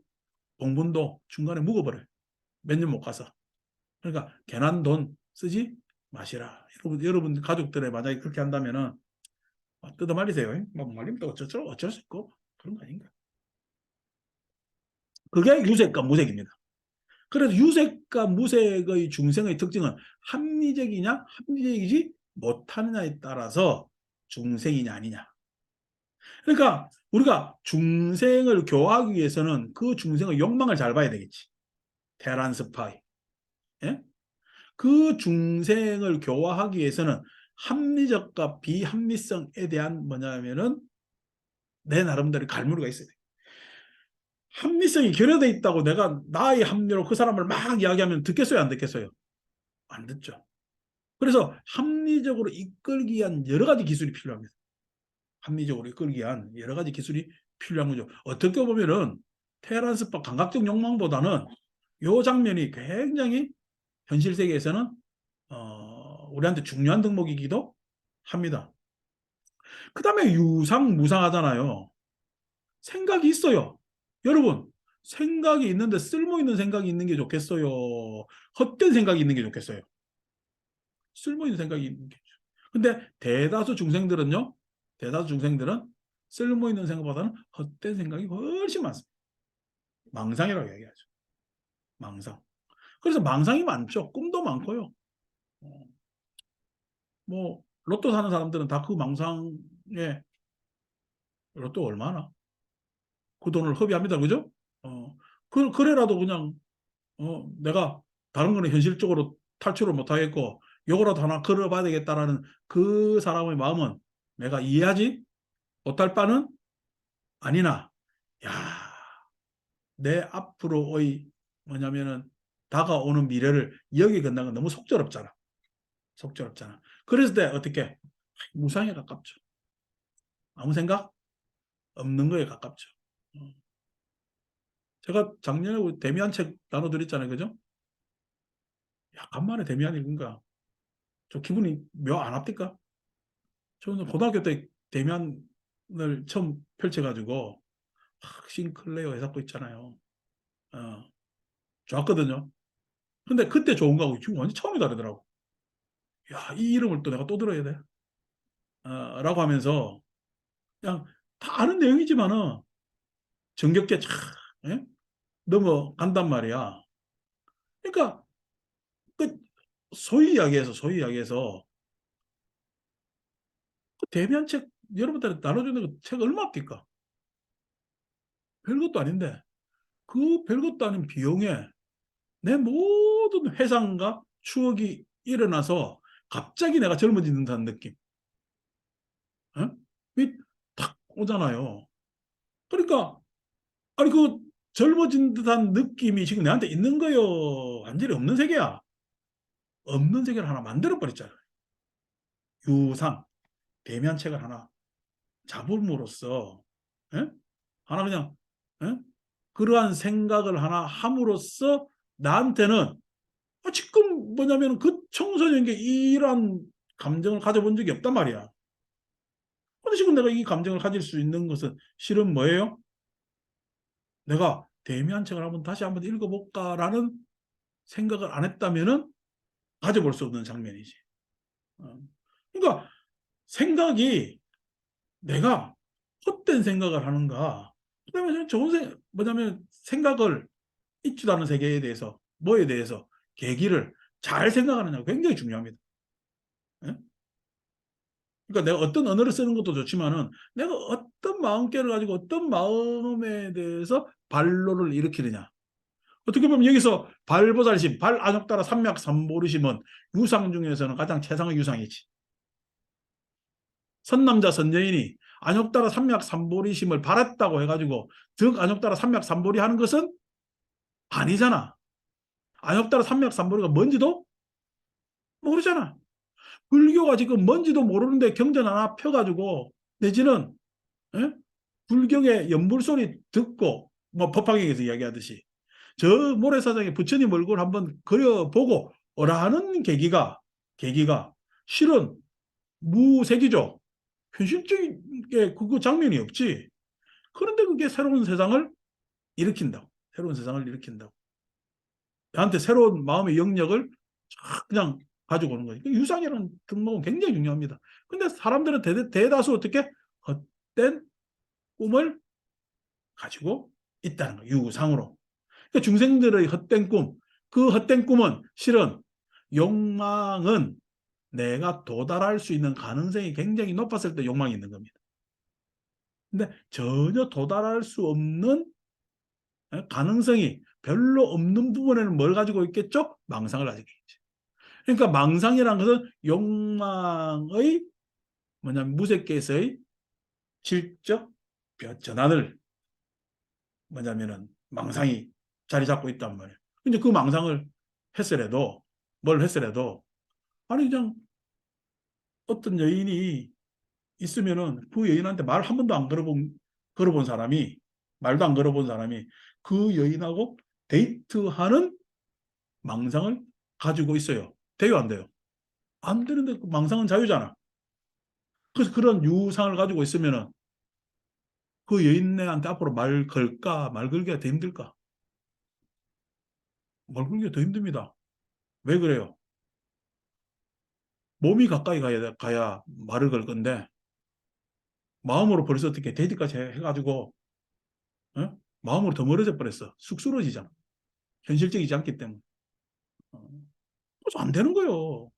공분도 중간에 묵어버려요. 몇 년 못 가서. 그러니까 괜한 돈 쓰지 마시라. 여러분 가족들에 만약에 그렇게 한다면은 뜯어 말리세요. 뭐 말리면 또 어쩔 수 있고 그런 거 아닌가. 그게 유색과 무색입니다. 그래서 유색과 무색의 중생의 특징은 합리적이지 못하느냐에 따라서 중생이냐 아니냐. 그러니까 우리가 중생을 교화하기 위해서는 그 중생의 욕망을 잘 봐야 되겠지. 테란 스파이. 예? 그 중생을 교화하기 위해서는 합리적과 비합리성에 대한 뭐냐면은 내 나름대로 갈무리가 있어야 돼. 합리성이 결여돼 있다고 내가 나의 합리로 그 사람을 막 이야기하면 듣겠어요, 안 듣겠어요? 안 듣죠. 그래서 합리적으로 이끌기 위한 여러 가지 기술이 필요합니다. 합리적으로 이끌기 위한 여러 가지 기술이 필요한 거죠. 어떻게 보면은 테란스파 감각적 욕망보다는 이 장면이 굉장히 현실 세계에서는 우리한테 중요한 덕목이기도 합니다. 그 다음에 유상무상하잖아요. 생각이 있어요. 여러분, 생각이 있는데 쓸모 있는 생각이 있는 게 좋겠어요. 헛된 생각이 있는 게 좋겠어요. 쓸모 있는 생각이 있는 게. 근데 대다수 중생들은 쓸모 있는 생각보다는 헛된 생각이 훨씬 많습니다. 망상이라고 얘기하죠. 망상. 그래서 망상이 많죠. 꿈도 많고요. 어, 뭐 로또 사는 사람들은 다 그 망상에 로또 얼마나 그 돈을 허비합니다. 그죠? 그래라도 그냥 내가 다른 거는 현실적으로 탈출을 못하겠고 요거라도 하나 걸어봐야 되겠다라는 그 사람의 마음은 내가 이해하지 못할 바는 아니나 야, 내 앞으로의 뭐냐면은 다가오는 미래를 여기 건너는 건 너무 속절없잖아. 속절없잖아. 그랬을 때 어떻게 무상에 가깝죠. 아무 생각 없는 거에 가깝죠. 어. 제가 작년에 우리 데미안 책 나눠드렸잖아요. 그죠? 야, 간만에 데미안 읽은 거야. 저 기분이 묘 안 합니까? 저는 고등학교 때 데미안을 처음 펼쳐가지고 싱클레어 해석고 있잖아요. 어, 좋았거든요. 근데 그때 좋은 거하고 지금 완전 처음이 다르더라고. 야, 이 이름을 또 내가 또 들어야 돼. 라고 하면서 그냥 다 아는 내용이지만은 정겹게 촥 예? 넘어간단 말이야. 그러니까 그 소위 이야기해서 그 데미안 책 여러분들 나눠주는 그 책 얼마입니까? 별것도 아닌데 그 별것도 아닌 비용에 내 모든 회상과 추억이 일어나서 갑자기 내가 젊어진다는 느낌. 어? 이탁 오잖아요. 그러니까 아니 그 젊어진 듯한 느낌이 지금 내한테 있는 거요? 완전히 없는 세계야. 없는 세계를 하나 만들어 버렸잖아요. 유상 대면 책을 하나 잡음으로써 예? 하나 그냥 예? 그러한 생각을 하나 함으로써 나한테는 지금 뭐냐면 그 청소년에게 이러한 감정을 가져본 적이 없단 말이야. 근데 지금 내가 이 감정을 가질 수 있는 것은 실은 뭐예요? 내가 대미한 책을 한번 다시 한번 읽어볼까라는 생각을 안 했다면은 가져볼 수 없는 장면이지. 어. 그러니까 생각이 내가 헛된 생각을 하는가? 그다음에 좋은 뭐냐면 생각을 있지도 않은 세계에 대해서 뭐에 대해서 계기를 잘 생각하느냐 굉장히 중요합니다. 예? 그러니까 내가 어떤 언어를 쓰는 것도 좋지만은 내가 어떤 마음결을 가지고 어떤 마음에 대해서 반론을 일으키느냐. 어떻게 보면 여기서 발보살심, 발안욕따라 삼맥삼보르심은 유상 중에서는 가장 최상의 유상이지. 선남자 선여인이 안욕따라 삼맥삼보리심을 바랐다고 해가지고 득 안욕따라 삼맥삼보리 하는 것은 아니잖아. 안욕따라 삼맥삼보리가 뭔지도 모르잖아. 불교가 지금 뭔지도 모르는데 경전 하나 펴가지고 내지는 예? 불경의 연불소리 듣고 뭐 법화경에서 이야기하듯이 저 모래사장에 부처님 얼굴 한번 그려보고 오라는 계기가 실은 무색이죠. 현실적인 게 그거 장면이 없지. 그런데 그게 새로운 세상을 일으킨다고. 새로운 세상을 일으킨다고. 나한테 새로운 마음의 영역을 그냥 가지고 오는 거지. 유상이라는 등록은 굉장히 중요합니다. 근데 사람들은 대다수 어떻게 헛된 꿈을 가지고 있다는 거예요. 유상으로. 그러니까 중생들의 헛된 꿈, 그 헛된 꿈은 실은 욕망은 내가 도달할 수 있는 가능성이 굉장히 높았을 때 욕망이 있는 겁니다. 근데 전혀 도달할 수 없는 가능성이 별로 없는 부분에는 뭘 가지고 있겠죠? 망상을 가지고 있겠죠. 그러니까 망상이라는 것은 욕망의 뭐냐면 무색계에서의 질적 전환을 뭐냐면은 망상이 자리 잡고 있단 말이에요. 근데 그 망상을 했으래도 뭘 했으래도 아니 그냥 어떤 여인이 있으면은 그 여인한테 말 한 번도 안 걸어본 사람이 말도 안 걸어본 사람이 그 여인하고 데이트하는 망상을 가지고 있어요. 돼요, 안 돼요? 안 되는데 그 망상은 자유잖아. 그래서 그런 유상을 가지고 있으면은 그 여인한테 앞으로 말 걸까 말 걸기가 더 힘들까? 말 걸기가 더 힘듭니다. 왜 그래요? 몸이 가까이 가야 말을 걸 건데 마음으로 벌써 어떻게 데이트까지 해가지고 어? 마음으로 더 멀어져 버렸어. 쑥스러워지잖아. 현실적이지 않기 때문에. 어. 그래서 안 되는 거예요.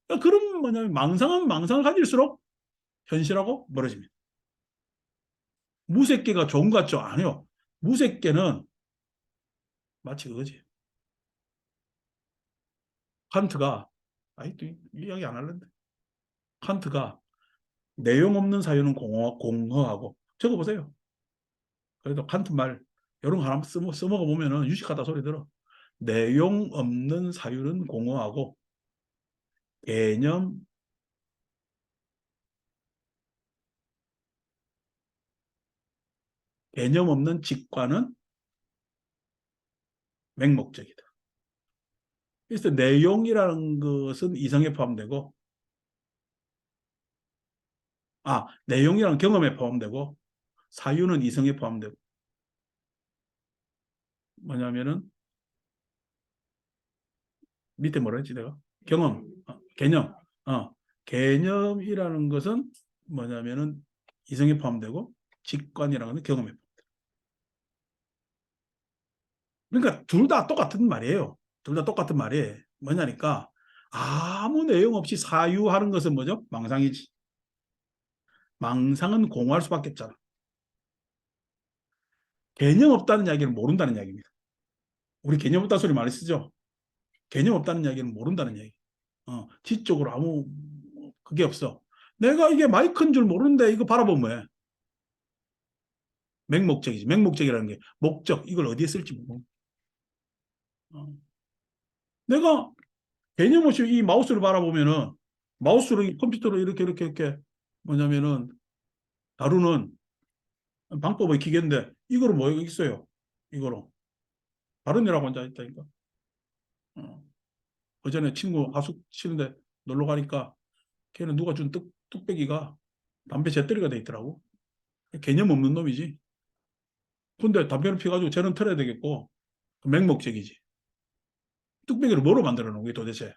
그러니까 그런 뭐냐면 망상은 망상을 가질수록 현실하고 멀어집니다. 무색계가 좋은 것 같죠? 아니요. 무색계는 마치 그거지. 칸트가 아이 또 이야기 안 할랜데. 칸트가 내용 없는 사유는 공허하고 적어보세요. 그래도 칸트 말 이런 거 하나 써먹어 보면은 유식하다 소리 들어. 내용 없는 사유는 공허하고 개념 개념 없는 직관은 맹목적이다. 그래서 내용이라는 것은 이성에 포함되고, 내용이라는 경험에 포함되고, 사유는 이성에 포함되고, 뭐냐면은 밑에 뭐라 했지 내가? 경험, 개념. 개념이라는 것은 뭐냐면은 이성에 포함되고, 직관이라는 것은 경험에 포함되고. 그러니까 둘 다 똑같은 말이에요. 둘 다 똑같은 말이에요. 뭐냐니까 아무 내용 없이 사유하는 것은 뭐죠? 망상이지. 망상은 공허할 수밖에 없잖아. 개념 없다는 이야기는 모른다는 이야기입니다. 우리 개념 없다는 소리 많이 쓰죠. 개념 없다는 이야기는 모른다는 이야기. 지적으로 아무 그게 없어. 내가 이게 마이크인 줄 모르는데 이거 바라보면 뭐해? 맹목적이지. 맹목적이라는 게 목적, 이걸 어디에 쓸지 모르고. 어. 내가 개념 없이 이 마우스를 바라보면은 마우스를 컴퓨터로 이렇게 뭐냐면은 다루는 방법의 기계인데 이거로 뭐 있어요? 이거로 다른 애라고 앉아 있다니까. 어. 그전에 친구 하숙 치는데 놀러 가니까 걔는 누가 준 뚝배기가 담배 재떨이가 돼 있더라고. 개념 없는 놈이지. 근데 담배를 피워가지고 쟤는 털어야 되겠고 맹목적이지. 뚝배기를 뭐로 만들어 놓은 게 도대체?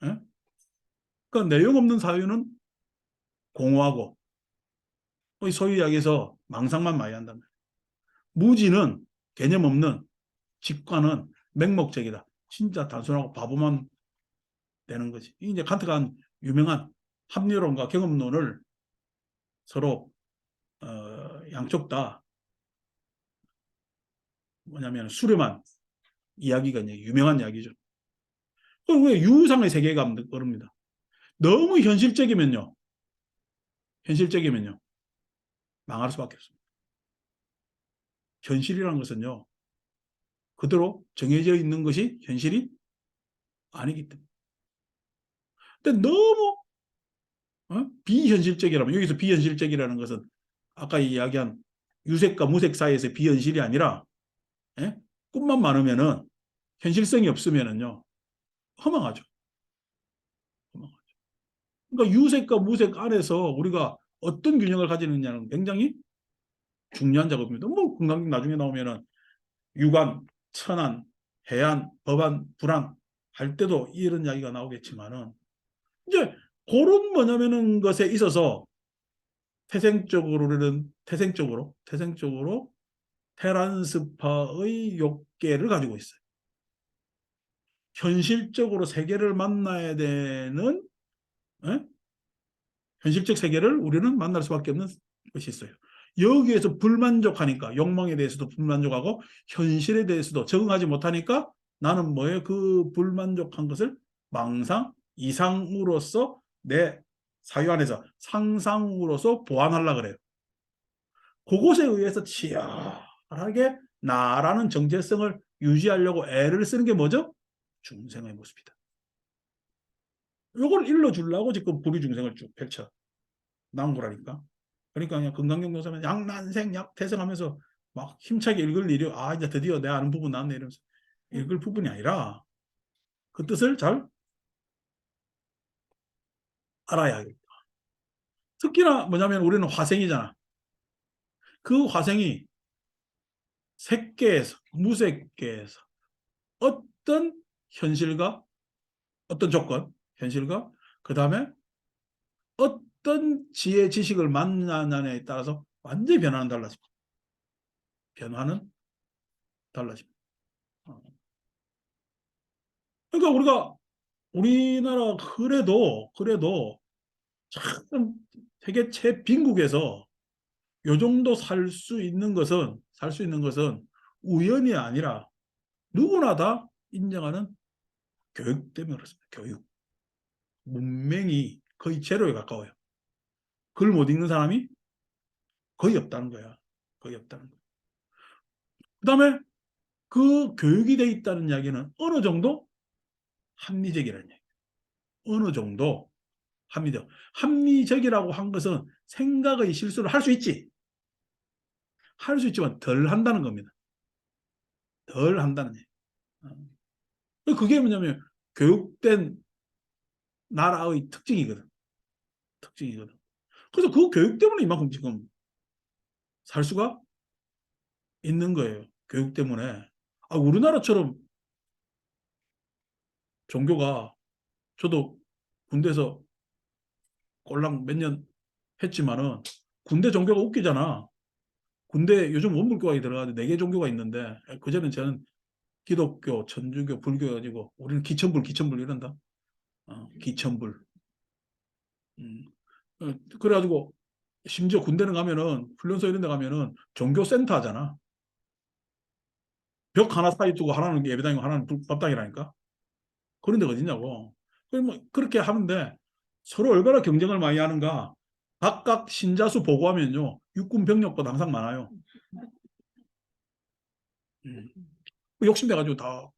예? 그러니까 내용 없는 사유는 공허하고 소위 이야기해서 망상만 많이 한다면 무지는 개념 없는 직관은 맹목적이다. 진짜 단순하고 바보만 되는 거지. 이제 칸트가 한 유명한 합리론과 경험론을 서로 양쪽 다 뭐냐면 수렴한 이야기가 이제 유명한 이야기죠. 왜 유상의 세계가 그럽니다. 너무 현실적이면요 망할 수밖에 없습니다. 현실이라는 것은요 그대로 정해져 있는 것이 현실이 아니기 때문에. 근데 너무 비현실적이라면 여기서 비현실적이라는 것은 아까 이야기한 유색과 무색 사이에서 비현실이 아니라 예? 꿈만 많으면은 현실성이 없으면은요 허망하죠. 허망하죠. 그러니까 유색과 무색 안에서 우리가 어떤 균형을 가지느냐는 굉장히 중요한 작업입니다. 뭐 금강경 나중에 나오면은 유관, 천안, 해안, 법안, 불안 할 때도 이런 이야기가 나오겠지만은 이제 그런 뭐냐면은 것에 있어서 태생적으로 테란스파의 욕계를 가지고 있어요. 현실적으로 세계를 만나야 되는 에? 현실적 세계를 우리는 만날 수밖에 없는 것이 있어요. 여기에서 불만족하니까 욕망에 대해서도 불만족하고 현실에 대해서도 적응하지 못하니까 나는 뭐예요? 그 불만족한 것을 망상, 이상으로서 내 사유 안에서 상상으로서 보완하려고 그래요. 그것에 의해서 치열하게 나라는 정체성을 유지하려고 애를 쓰는 게 뭐죠? 중생의 모습이다. 이걸 일러주려고 지금 불의중생을 쭉 펼쳐 나온 거라니까. 그러니까 그냥 금강경 교사는 양난생 약태생하면서 막 힘차게 읽을 일이 이제 드디어 내 아는 부분 나왔네 이러면서 읽을 부분이 아니라 그 뜻을 잘 알아야 하겠다. 특히나 뭐냐면 우리는 화생이잖아. 그 화생이 색계에서 무색계에서 어떤 현실과 어떤 조건, 현실과 그 다음에 어떤 지혜 지식을 만나냐에 따라서 완전히 변화는 달라집니다. 변화는 달라집니다. 그러니까 우리나라 그래도 참 세계 최빈국에서 요 정도 살 수 있는 것은 우연이 아니라 누구나 다 인정하는 교육 때문에 그렇습니다. 교육. 문맹이 거의 제로에 가까워요. 글 못 읽는 사람이 거의 없다는 거야. 거의 없다는 거야. 그다음에 그 교육이 돼 있다는 이야기는 어느 정도 합리적이라는 얘기. 어느 정도 합리적. 합리적이라고 한 것은 생각의 실수를 할 수 있지. 할 수 있지만 덜 한다는 겁니다. 덜 한다는 얘기. 그게 뭐냐면 교육된 나라의 특징이거든. 특징이거든. 그래서 그 교육 때문에 이만큼 지금 살 수가 있는 거예요. 교육 때문에. 우리나라처럼 종교가 저도 군대에서 꼴랑 몇 년 했지만은 군대 종교가 웃기잖아. 군대 요즘 원불교학이 들어가는데 4개 종교가 있는데 그전엔 저는 기독교, 천주교, 불교 가지고 우리는 기천불 이런다. 기천불. 음. 그래가지고 심지어 군대는 가면은 훈련소 이런 데 가면은 종교센터 하잖아. 벽 하나 사이 두고 하나는 예배당이고 하나는 법당이라니까. 그런 데가 어딨냐고. 뭐 그렇게 하는데 서로 얼마나 경쟁을 많이 하는가. 각각 신자수 보고하면요. 육군 병력보다 항상 많아요. 음. 욕심내가지고 다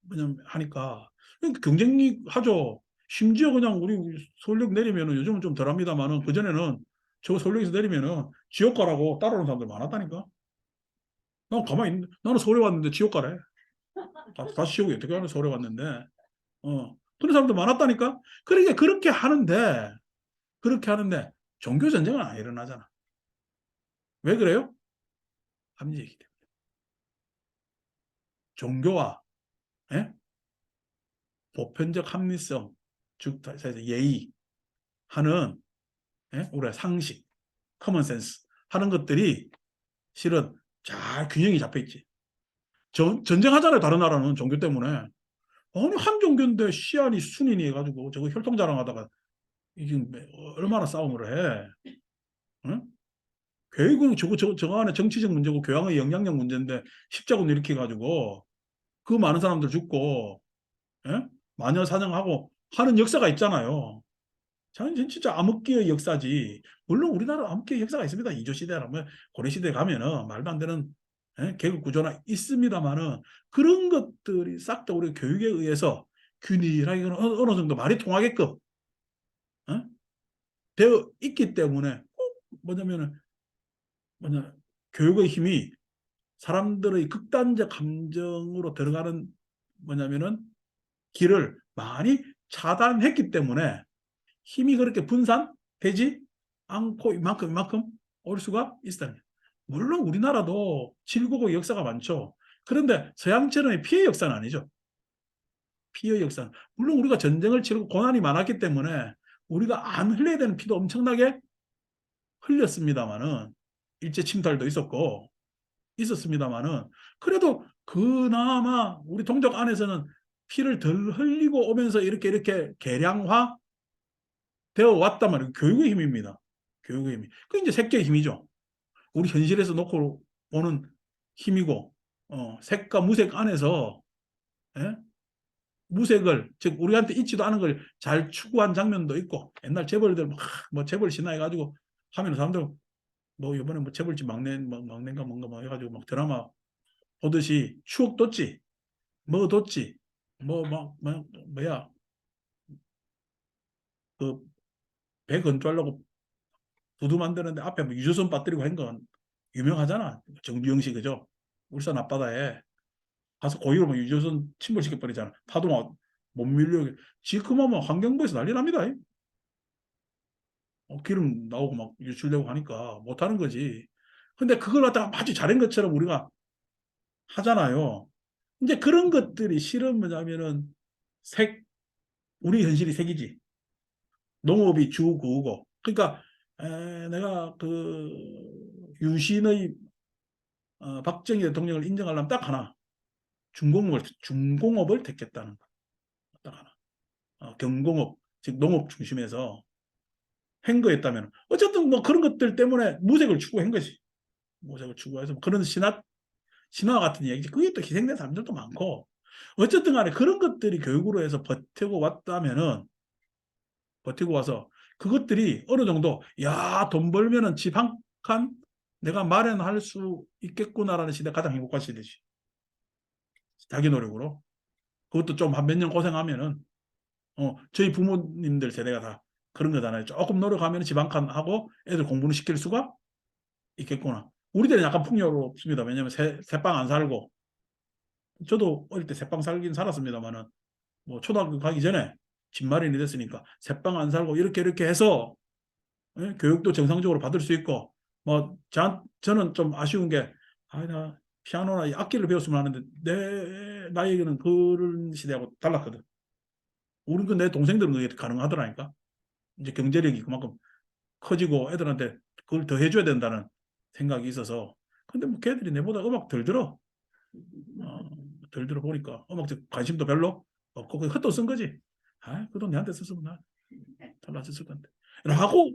그냥 하니까 그러니까 경쟁이 하죠. 심지어 그냥 우리 서울역 내리면은 요즘은 좀 덜합니다만은 그전에는 저 서울역에서 내리면은 지옥 가라고 따라오는 사람들 많았다니까. 난 가만히 있는 나는 서울에 왔는데 지옥 가래. 다시 지옥이 어떻게 하는 서울에 왔는데. 그런 사람들 많았다니까. 그러니까 그렇게 하는데 종교 전쟁은 안 일어나잖아. 왜 그래요? 합리적이기 때문에. 종교와 예? 보편적 합리성, 즉 예의 하는 우리가 상식, 커먼 센스 하는 것들이 실은 잘 균형이 잡혀 있지. 전쟁하잖아요. 다른 나라는 종교 때문에. 아니 한 종교인데 시안이 순인이 해가지고 저거 혈통 자랑하다가 이게 얼마나 싸움을 해. 응? 교육은 저거 안에 정치적 문제고 교양의 영향력 문제인데 십자군 일으켜 가지고 그 많은 사람들 죽고 예? 마녀 사냥하고 하는 역사가 있잖아요. 저는 진짜 암흑기의 역사지. 물론 우리나라 암흑기의 역사가 있습니다. 이조 시대라면 고려 시대 가면은 말도 안 되는 계급 구조나 있습니다만은 그런 것들이 싹 다 우리 교육에 의해서 균일하게 어느 정도 말이 통하게끔 어? 되어 있기 때문에 꼭 뭐냐 교육의 힘이 사람들의 극단적 감정으로 들어가는 뭐냐면은 길을 많이 차단했기 때문에 힘이 그렇게 분산되지 않고 이만큼 올 수가 있다는 거예요. 물론 우리나라도 질고고 역사가 많죠. 그런데 서양처럼의 피해 역사는 아니죠. 피해 역사는. 물론 우리가 전쟁을 치르고 고난이 많았기 때문에 우리가 안 흘려야 되는 피도 엄청나게 흘렸습니다마는 일제 침탈도 있었습니다마는 그래도 그나마 우리 동족 안에서는 피를 덜 흘리고 오면서 이렇게 개량화 되어 왔단 말이에요. 교육의 힘입니다. 교육의 힘이. 그 이제 색계의 힘이죠. 우리 현실에서 놓고 보는 힘이고, 색과 무색 안에서, 예? 무색을, 즉, 우리한테 있지도 않은 걸 잘 추구한 장면도 있고, 옛날 재벌들 뭐 재벌 신화해가지고 하면 사람들 뭐 이번에 뭐 재벌집 막내인가 뭔가 막 해가지고 막 드라마 보듯이 추억 돋지, 뭐 돋지, 뭐야, 그 배 건조하려고 부두 만드는데 앞에 뭐 유조선 빠뜨리고 한 건 유명하잖아. 정주영 씨 그죠? 울산 앞바다에 가서 고의로 뭐 유조선 침몰시켜 버리잖아. 파도 못 밀려. 지금 하면 환경부에서 난리 납니다. 기름 나오고 막 유출되고 하니까 못하는 거지. 근데 그걸 갖다가 마치 잘한 것처럼 우리가 하잖아요. 이제 그런 것들이 실은 뭐냐면은 색, 우리 현실이 색이지. 농업이 주 그우고. 그러니까 내가 그 유신의 박정희 대통령을 인정하려면 딱 하나. 중공업을 택했다는 거. 딱 하나. 경공업, 즉 농업 중심에서 행거했다면 어쨌든 뭐 그런 것들 때문에 무색을 추구한 것이. 무색을 추구해서 뭐 그런 신화 같은 얘기지. 그게 또 희생된 사람들도 많고. 어쨌든 간에 그런 것들이 교육으로 해서 버티고 왔다면은 버티고 와서 그것들이 어느 정도 야, 돈 벌면은 집 한 칸 내가 마련할 수 있겠구나라는 시대 가장 행복한 시대지. 자기 노력으로. 그것도 좀 한 몇 년 고생하면은 저희 부모님들 세대가 다 그런 거잖아요. 조금 노력하면 집 한 칸 하고 애들 공부는 시킬 수가 있겠구나. 우리 때는 약간 풍요롭습니다. 왜냐하면 새빵 안 살고 저도 어릴 때 새빵 살긴 살았습니다만은 뭐 초등학교 가기 전에 집마련이 됐으니까 새빵 안 살고 이렇게 해서 교육도 정상적으로 받을 수 있고 뭐 저는 좀 아쉬운 게 나 피아노나 악기를 배웠으면 하는데 내 나이에는 그런 시대하고 달랐거든. 우리 내 동생들은 그게 가능하더라니까. 이제 경제력이 그만큼 커지고 애들한테 그걸 더 해줘야 된다는 생각이 있어서. 근데 뭐 걔들이 내보다 음악 덜 들어. 어, 덜 들어보니까 음악적 관심도 별로 없고 그 헛돈 쓴 거지. 그 돈 내한테 썼으면 나 달라졌을 건데. 라고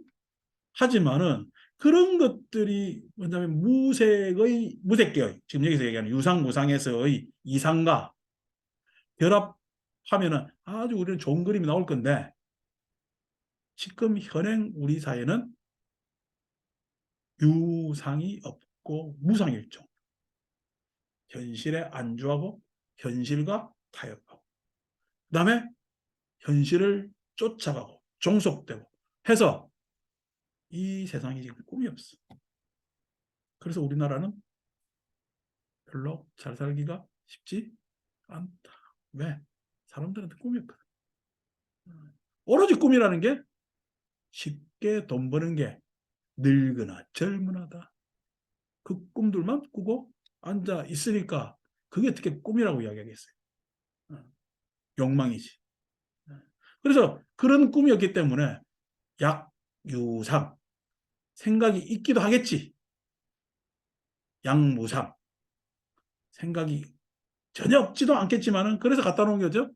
하지만은 그런 것들이 뭐냐면 무색계의 지금 여기서 얘기하는 유상무상에서의 이상과 결합하면은 아주 우리는 좋은 그림이 나올 건데 지금 현행 우리 사회는 유상이 없고 무상일종. 현실에 안주하고 현실과 타협하고 그다음에 현실을 쫓아가고 종속되고 해서 이 세상이 지금 꿈이 없어. 그래서 우리나라는 별로 잘 살기가 쉽지 않다. 왜? 사람들한테 꿈이 없거든. 오로지 꿈이라는 게 쉽게 돈 버는 게 늙으나 젊으나다. 그 꿈들만 꾸고 앉아 있으니까 그게 어떻게 꿈이라고 이야기하겠어요. 욕망이지. 그래서 그런 꿈이었기 때문에 약유상 생각이 있기도 하겠지. 양무상 생각이 전혀 없지도 않겠지만은 그래서 갖다 놓은 거죠.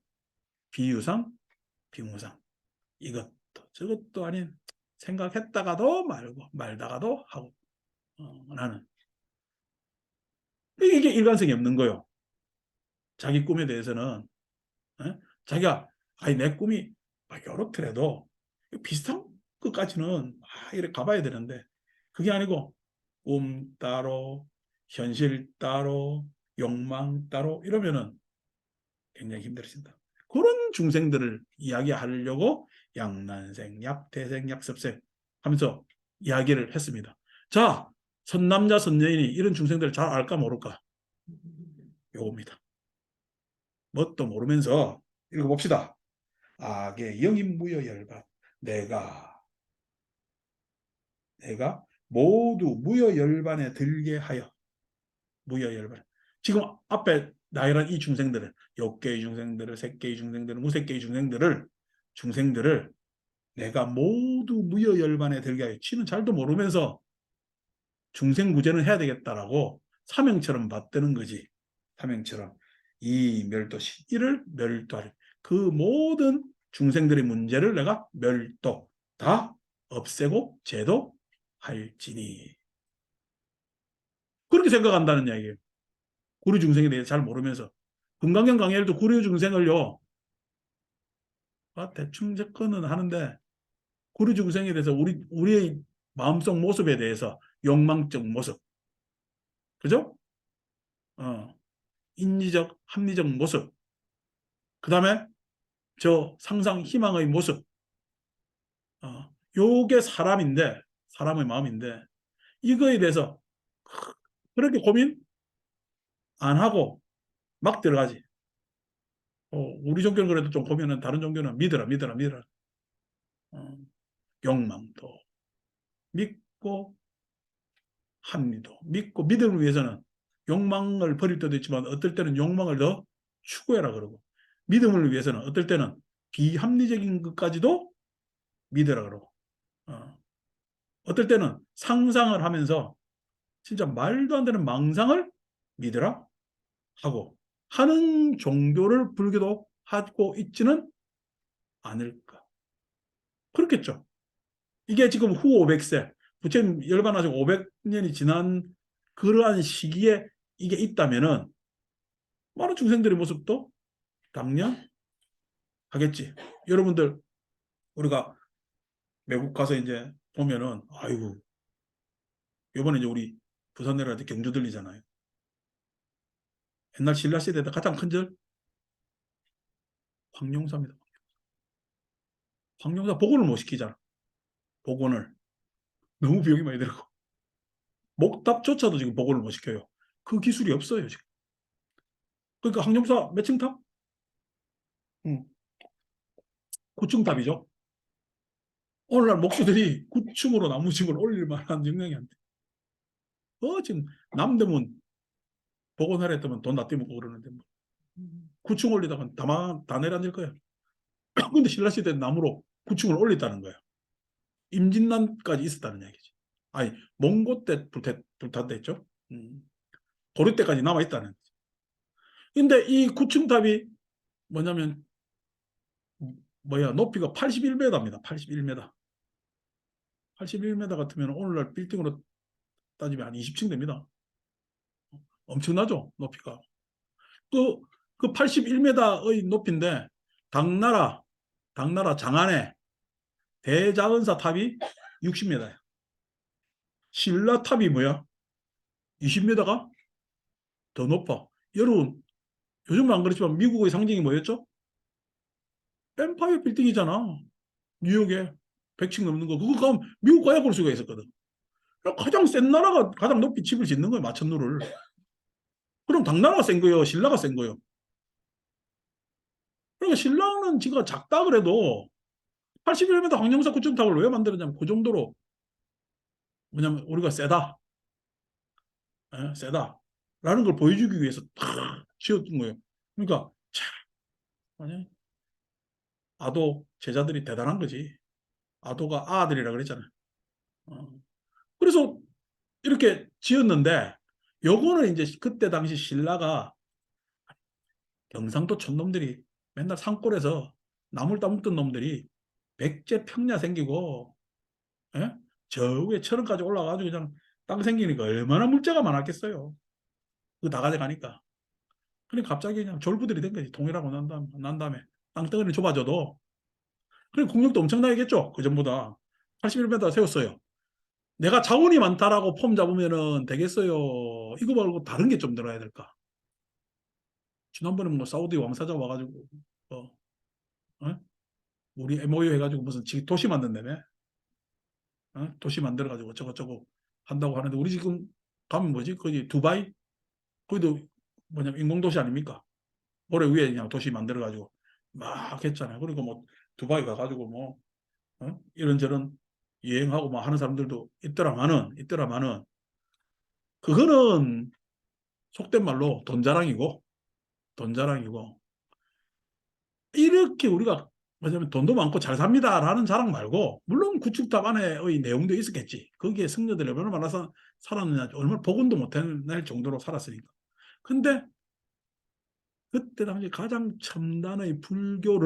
비유상, 비무상. 이것도 저것도 아닌 생각했다가도 말고 말다가도 하고 나는 이게 일관성이 없는 거요. 자기 꿈에 대해서는 자기가 내 꿈이 이렇더라도 비슷한 것까지는 이렇게 가봐야 되는데 그게 아니고 꿈 따로 현실 따로 욕망 따로 이러면은 굉장히 힘들어진다. 그런 중생들을 이야기하려고 양난생, 약태생, 약습생 하면서 이야기를 했습니다. 자, 선남자, 선여인이 이런 중생들을 잘 알까 모를까? 요겁니다. 뭣도 모르면서 읽어봅시다. 악의 영인무여열반 내가 모두 무여열반에 들게 하여 무여열반 지금 앞에 나열한 이 중생들을 6개의 중생들을 3개의 중생들을 무색개의 중생들을 내가 모두 무여열반에 들게 하여 치는 잘도 모르면서 중생구제는 해야 되겠다라고 사명처럼 받드는 거지. 사명처럼 이 멸도시 이를 멸도할 그 모든 중생들의 문제를 내가 멸도 다 없애고 제도할지니 그렇게 생각한다는 이야기예요. 구류 중생에 대해 잘 모르면서 금강경 강의에도 구류 중생을요 대충 접근은 하는데 구류 중생에 대해서 우리의 마음속 모습에 대해서 욕망적 모습 그죠? 인지적 합리적 모습 그 다음에 저 상상 희망의 모습 요게 사람의 마음인데 이거에 대해서 그렇게 고민 안 하고 막 들어가지. 우리 종교는 그래도 좀 보면은 다른 종교는 믿어라. 어, 욕망도 믿고 합리도 믿고 믿음을 위해서는 욕망을 버릴 때도 있지만 어떨 때는 욕망을 더 추구해라 그러고 믿음을 위해서는 어떨 때는 비합리적인 것까지도 믿으라 그러고 어떨 때는 상상을 하면서 진짜 말도 안 되는 망상을 믿으라 하고 하는 종교를 불교도 하고 있지는 않을까. 그렇겠죠. 이게 지금 후 500세, 부처님 열반하시고 500년이 지난 그러한 시기에 이게 있다면은 많은 중생들의 모습도 당연하겠지. 여러분들 우리가 외국 가서 이제 보면은 아이고 이번에 이제 우리 부산 내려갈 때 경주 들리잖아요. 옛날 신라 시대 때 가장 큰 절 황룡사입니다. 황룡사 복원을 못 시키잖아. 복원을 너무 비용이 많이 들고 목탑조차도 지금 복원을 못 시켜요. 그 기술이 없어요 지금. 그러니까 항룡사 몇 층 탑? 9층 탑이죠. 오늘날 목수들이 9층으로 나무집을 올릴 만한 역량이 안 돼. 지금 남대문 복원하려 했더만 돈 다 떼먹고 그러는데 뭐. 9층 올리다가 다 내려앉을 거야. 근데 신라시대 나무로 9층을 올렸다는 거야. 임진난까지 있었다는 얘기지. 아니, 몽고 때 불탔다 했죠. 고려 때까지 남아있다는 거지. 근데 이 9층 탑이 뭐냐면, 높이가 81m입니다. 81m. 81m 같으면 오늘날 빌딩으로 따지면 한 20층 됩니다. 엄청나죠? 높이가. 그 81m의 높이인데, 당나라 장안에 대자은사 탑이 60m야. 신라 탑이 뭐야? 20m가 더 높아. 여러분, 요즘은 안 그렇지만 미국의 상징이 뭐였죠? 엠파이어 빌딩이잖아. 뉴욕에 100층 넘는 거. 그거 가면 미국 가야 볼 수가 있었거든. 가장 센 나라가 가장 높이 집을 짓는 거예요. 마천루를. 그럼 당나라가 센 거예요? 신라가 센 거예요? 그러니까 신라는 지가 작다 그래도 81m 황령사 구천탑을 왜 만들었냐면 그 정도로 뭐냐면 우리가 세다. 세다. 라는 걸 보여주기 위해서 탁 지었던 거예요. 그러니까 참 아니, 아도 제자들이 대단한 거지. 아도가 아들이라 그랬잖아요. 어. 그래서 이렇게 지었는데 요거는 이제 그때 당시 신라가 경상도 촌놈들이 맨날 산골에서 나물 따먹던 놈들이 백제 평야 생기고 예? 저 위에 천원까지 올라가가지고 그냥 땅 생기니까 얼마나 물자가 많았겠어요. 그거 다 가져가니까. 그러니까 갑자기 그냥 졸부들이 된 거지. 통일하고 난 다음에 땅덩어리는 좁아져도 그리고 국력도 엄청나겠죠. 그 전보다 81m 세웠어요. 내가 자원이 많다라고 폼 잡으면은 되겠어요. 이거 말고 다른 게 좀 들어야 될까? 지난번에 뭐 사우디 왕사자 와가지고 어, 어? 우리 MOU 해가지고 무슨 도시 만든다며? 도시 만들어가지고 어쩌고저쩌고 한다고 하는데 우리 지금 가면 뭐지? 거기 두바이? 거기도 뭐냐면 인공도시 아닙니까? 모래 위에 그냥 도시 만들어가지고 막 했잖아요. 그리고 뭐 두바이 가가지고 뭐 이런저런 여행하고 뭐 하는 사람들도 있더라마는 그거는 속된 말로 돈 자랑이고 이렇게 우리가 뭐냐면 돈도 많고 잘 삽니다라는 자랑 말고 물론 구축탑 안에의 내용도 있었겠지. 거기에 승려들이 얼마나 많아서 살았느냐 얼마나 복원도 못해낼 정도로 살았으니까. 근데 그때 당시 가장 첨단의 불교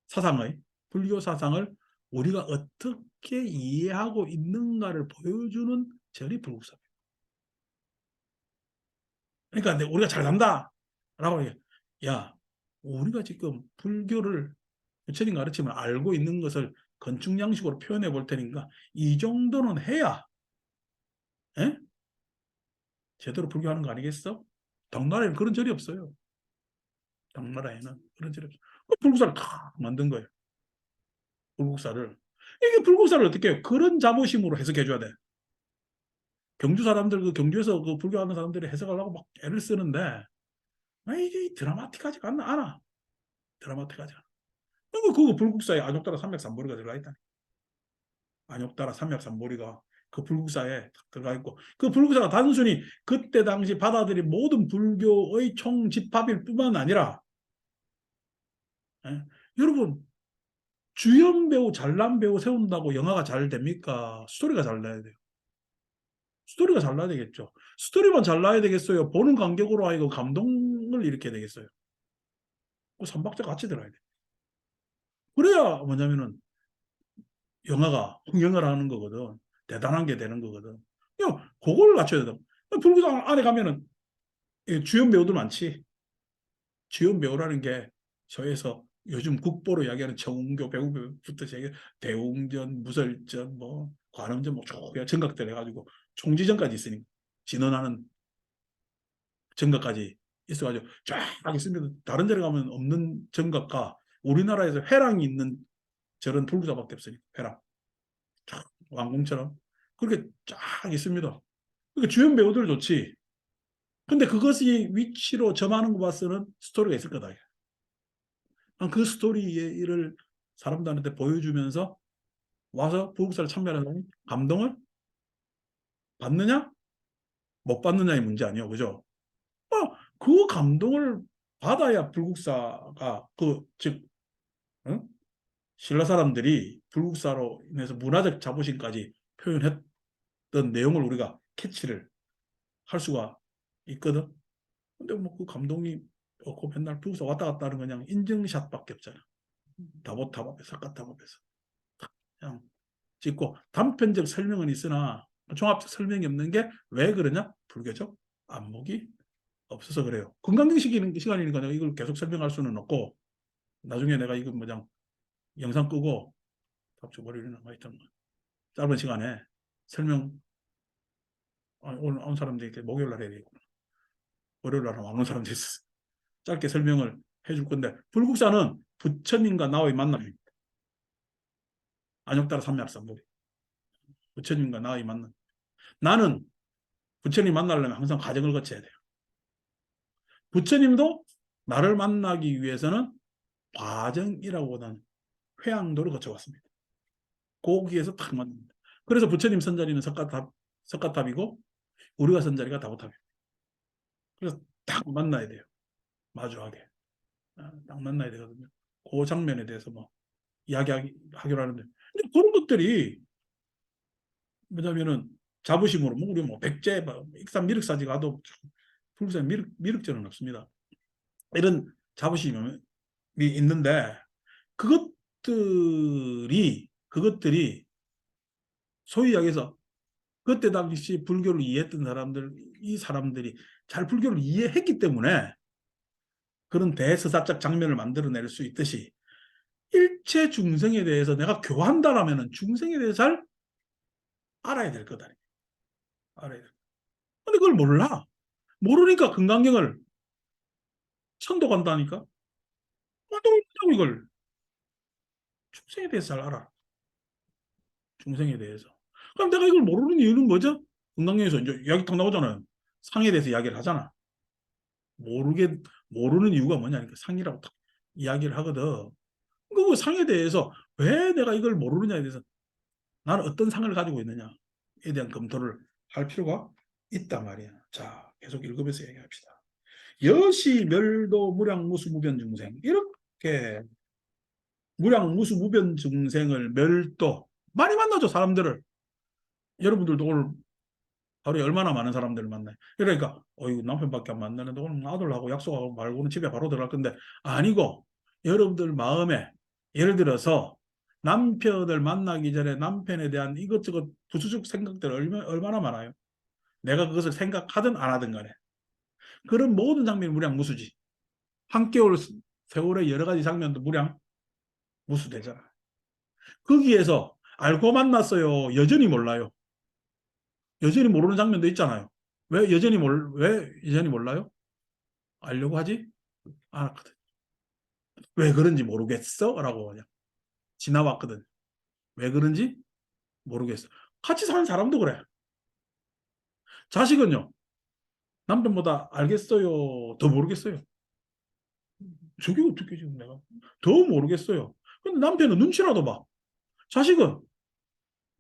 사상을 우리가 어떻게 이해하고 있는가를 보여주는 절이 불국사입니다. 그러니까 우리가 잘 산다라고 얘기해. 야, 우리가 지금 불교를 부처님 가르침을 알고 있는 것을 건축 양식으로 표현해 볼 테니까 이 정도는 해야 에? 제대로 불교하는 거 아니겠어? 당나라에는 그런 절이 없어요. 당나라에는 그런 절이 없어요. 불국사를 다 만든 거예요. 불국사를. 이게 불국사를 어떻게 해요? 그런 자부심으로 해석해 줘야 돼. 경주 사람들, 그 경주에서 그 불교하는 사람들이 해석하려고 막 애를 쓰는데, 이게 드라마틱하지가 않아. 드라마틱하지 않아. 그거 불국사에 안욕따라 삼맥삼보리가 들어가 있다. 안욕따라 삼맥삼보리가 그 불국사에 들어가 있고, 그 불국사가 단순히 그때 당시 받아들인 모든 불교의 총집합일 뿐만 아니라, 예? 여러분, 주연 배우, 잘난 배우 세운다고 영화가 잘 됩니까? 스토리가 잘 나야 돼요. 스토리가 잘 나야 되겠죠. 스토리만 잘 나야 되겠어요. 보는 관객으로 하여금 감동을 일으켜야 되겠어요. 그 삼박자 같이 들어야 돼. 그래야 뭐냐면은 영화가 흥행을 하는 거거든. 대단한 게 되는 거거든. 그냥 그걸 갖춰야 돼. 불구당 안에 가면은 주연 배우들 많지. 주연 배우라는 게 저에서 요즘 국보로 이야기하는 정은교 배우부터 시작해 대웅전, 무설전, 뭐 관음전, 뭐 조야 정각들 해가지고 총지전까지 있으니까 진언하는 정각까지 있어가지고 쫙 있습니다. 다른 데를 가면 없는 정각과 우리나라에서 회랑이 있는 저런 불구자밖에 없으니까 회랑 왕궁처럼 그렇게 쫙 있습니다. 그러니까 주연 배우들 좋지. 근데 그것이 위치로 점하는 거 봐서는 스토리가 있을 거다. 그 스토리를 사람들한테 보여주면서 와서 부국사를 참여하는 사람이 감동을 받느냐 못 받느냐의 문제 아니에요, 그죠? 그 감동을 받아야 불국사가 즉 신라 사람들이 불국사로 인해서 문화적 자부심까지 표현했던 내용을 우리가 캐치를 할 수가 있거든. 근데 뭐 그 감동이 없고 맨날 불국사 왔다 갔다 하는 그냥 인증샷밖에 없잖아. 다보탑 앞에서 사카탑 앞에서 그냥 찍고 단편적 설명은 있으나 종합적 설명이 없는 게 왜 그러냐? 불교적 안목이 없어서 그래요. 건강경 시간이니까 내가 이걸 계속 설명할 수는 없고 나중에 내가 이거 뭐냐 영상 끄고 답주 월요일이나 뭐 하여튼 짧은 시간에 설명 오늘 온 사람들이 목요일 날 해야 되겠구나. 월요일 날 안 온 사람들이 있었어. 짧게 설명을 해줄 건데 불국사는 부처님과 나의 만남입니다. 안욕따라 삼약삼보리 부처님과 나의 만남. 나는 부처님 만나려면 항상 과정을 거쳐야 돼요. 부처님도 나를 만나기 위해서는 과정이라고보다는 회양도를 거쳐왔습니다. 거기에서 딱 만납니다. 그래서 부처님 선자리는 석가탑이고 우리가 선자리가 다보탑입니다. 그래서 딱 만나야 돼요. 마주하게. 딱 만나야 되거든요. 그 장면에 대해서 뭐 이야기하기로 하는데 근데 그런 것들이 뭐냐면은 자부심으로 뭐 우리 뭐 백제 익산 미륵사지 가도 불국사에 미륵전은 없습니다. 이런 자부심이 있는데 그것들이 소위 이야기해서 그때 당시 불교를 이해했던 이 사람들이 잘 불교를 이해했기 때문에 그런 대서사적 장면을 만들어낼 수 있듯이 일체 중생에 대해서 내가 교한다라면 중생에 대해서 잘 알아야 될 거다. 알아야 돼. 근데 그걸 몰라. 모르니까 금강경을 천도간다니까. 또 이걸 중생에 대해서 잘 알아. 중생에 대해서. 그럼 내가 이걸 모르는 이유는 뭐죠? 금강경에서 이제 이야기 딱 나오잖아요. 상에 대해서 이야기를 하잖아. 모르는 이유가 뭐냐니까 상이라고 딱 이야기를 하거든. 그 상에 대해서 왜 내가 이걸 모르느냐에 대해서 나는 어떤 상을 가지고 있느냐에 대한 검토를 할 필요가 있단 말이야. 자, 계속 읽으면서 얘기합시다. 여시 멸도 무량무수무변 중생 이렇게 무량무수무변 중생을 멸도 많이 만나죠 사람들을. 여러분들도 오늘 하루에 얼마나 많은 사람들을 만나요. 그러니까 이거 남편밖에 안 만나는데 오늘 아들하고 약속하고 말고는 집에 바로 들어갈 건데 아니고 여러분들 마음에 예를 들어서 남편을 만나기 전에 남편에 대한 이것저것 부수적 생각들 얼마나 많아요. 내가 그것을 생각하든 안 하든 간에 그런 모든 장면이 무량무수지. 한 개월 세월의 여러 가지 장면도 무량무수되잖아. 거기에서 알고 만났어요. 여전히 몰라요. 여전히 모르는 장면도 있잖아요. 왜 여전히 몰라요? 알려고 하지 않았거든. 왜 그런지 모르겠어? 라고 그냥 지나왔거든. 왜 그런지 모르겠어. 같이 사는 사람도 그래. 자식은요. 남편보다 알겠어요. 더 모르겠어요. 저게 어떻게 지금 내가 더 모르겠어요. 근데 남편은 눈치라도 봐. 자식은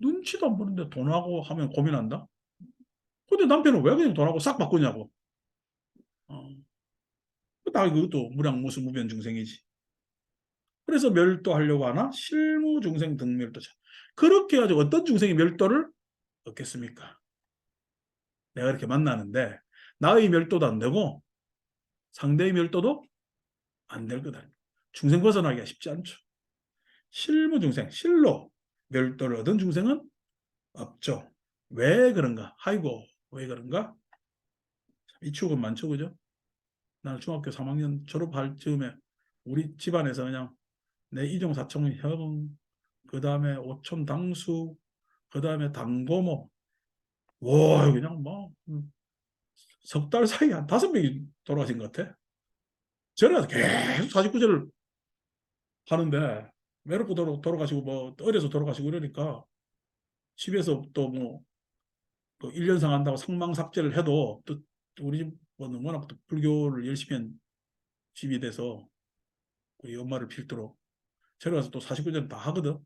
눈치도 안 보는데 돈하고 하면 고민한다. 근데 남편은 왜 그냥 돈하고 싹 바꾸냐고. 어. 다 그것도 무량무수무변 중생이지. 그래서 멸도하려고 하나? 실무중생 등멸도자. 그렇게 해가지고 어떤 중생이 멸도를 얻겠습니까? 내가 이렇게 만나는데 나의 멸도도 안 되고 상대의 멸도도 안 될 거다. 중생 벗어나기가 쉽지 않죠. 실무중생, 실로 멸도를 얻은 중생은 없죠. 왜 그런가? 아이고, 왜 그런가? 이 추억은 많죠, 그죠? 나는 중학교 3학년 졸업할 즈음에 우리 집안에서 그냥 내 이종 사촌 형, 그 다음에 오촌 당수, 그 다음에 당고모, 와 그냥 뭐 석 달 사이에 한 5명이 돌아가신 것 같아. 저는 계속 사직구제를 하는데 외롭고 돌아가시고 뭐 어려서 돌아가시고 그러니까 집에서 또뭐 1년상 한다고 상망삭제를 해도 또 우리 집 뭐 워낙 또 불교를 열심히 한 집이 돼서 우리 엄마를 필두로 제가 또 49제는 다 하거든.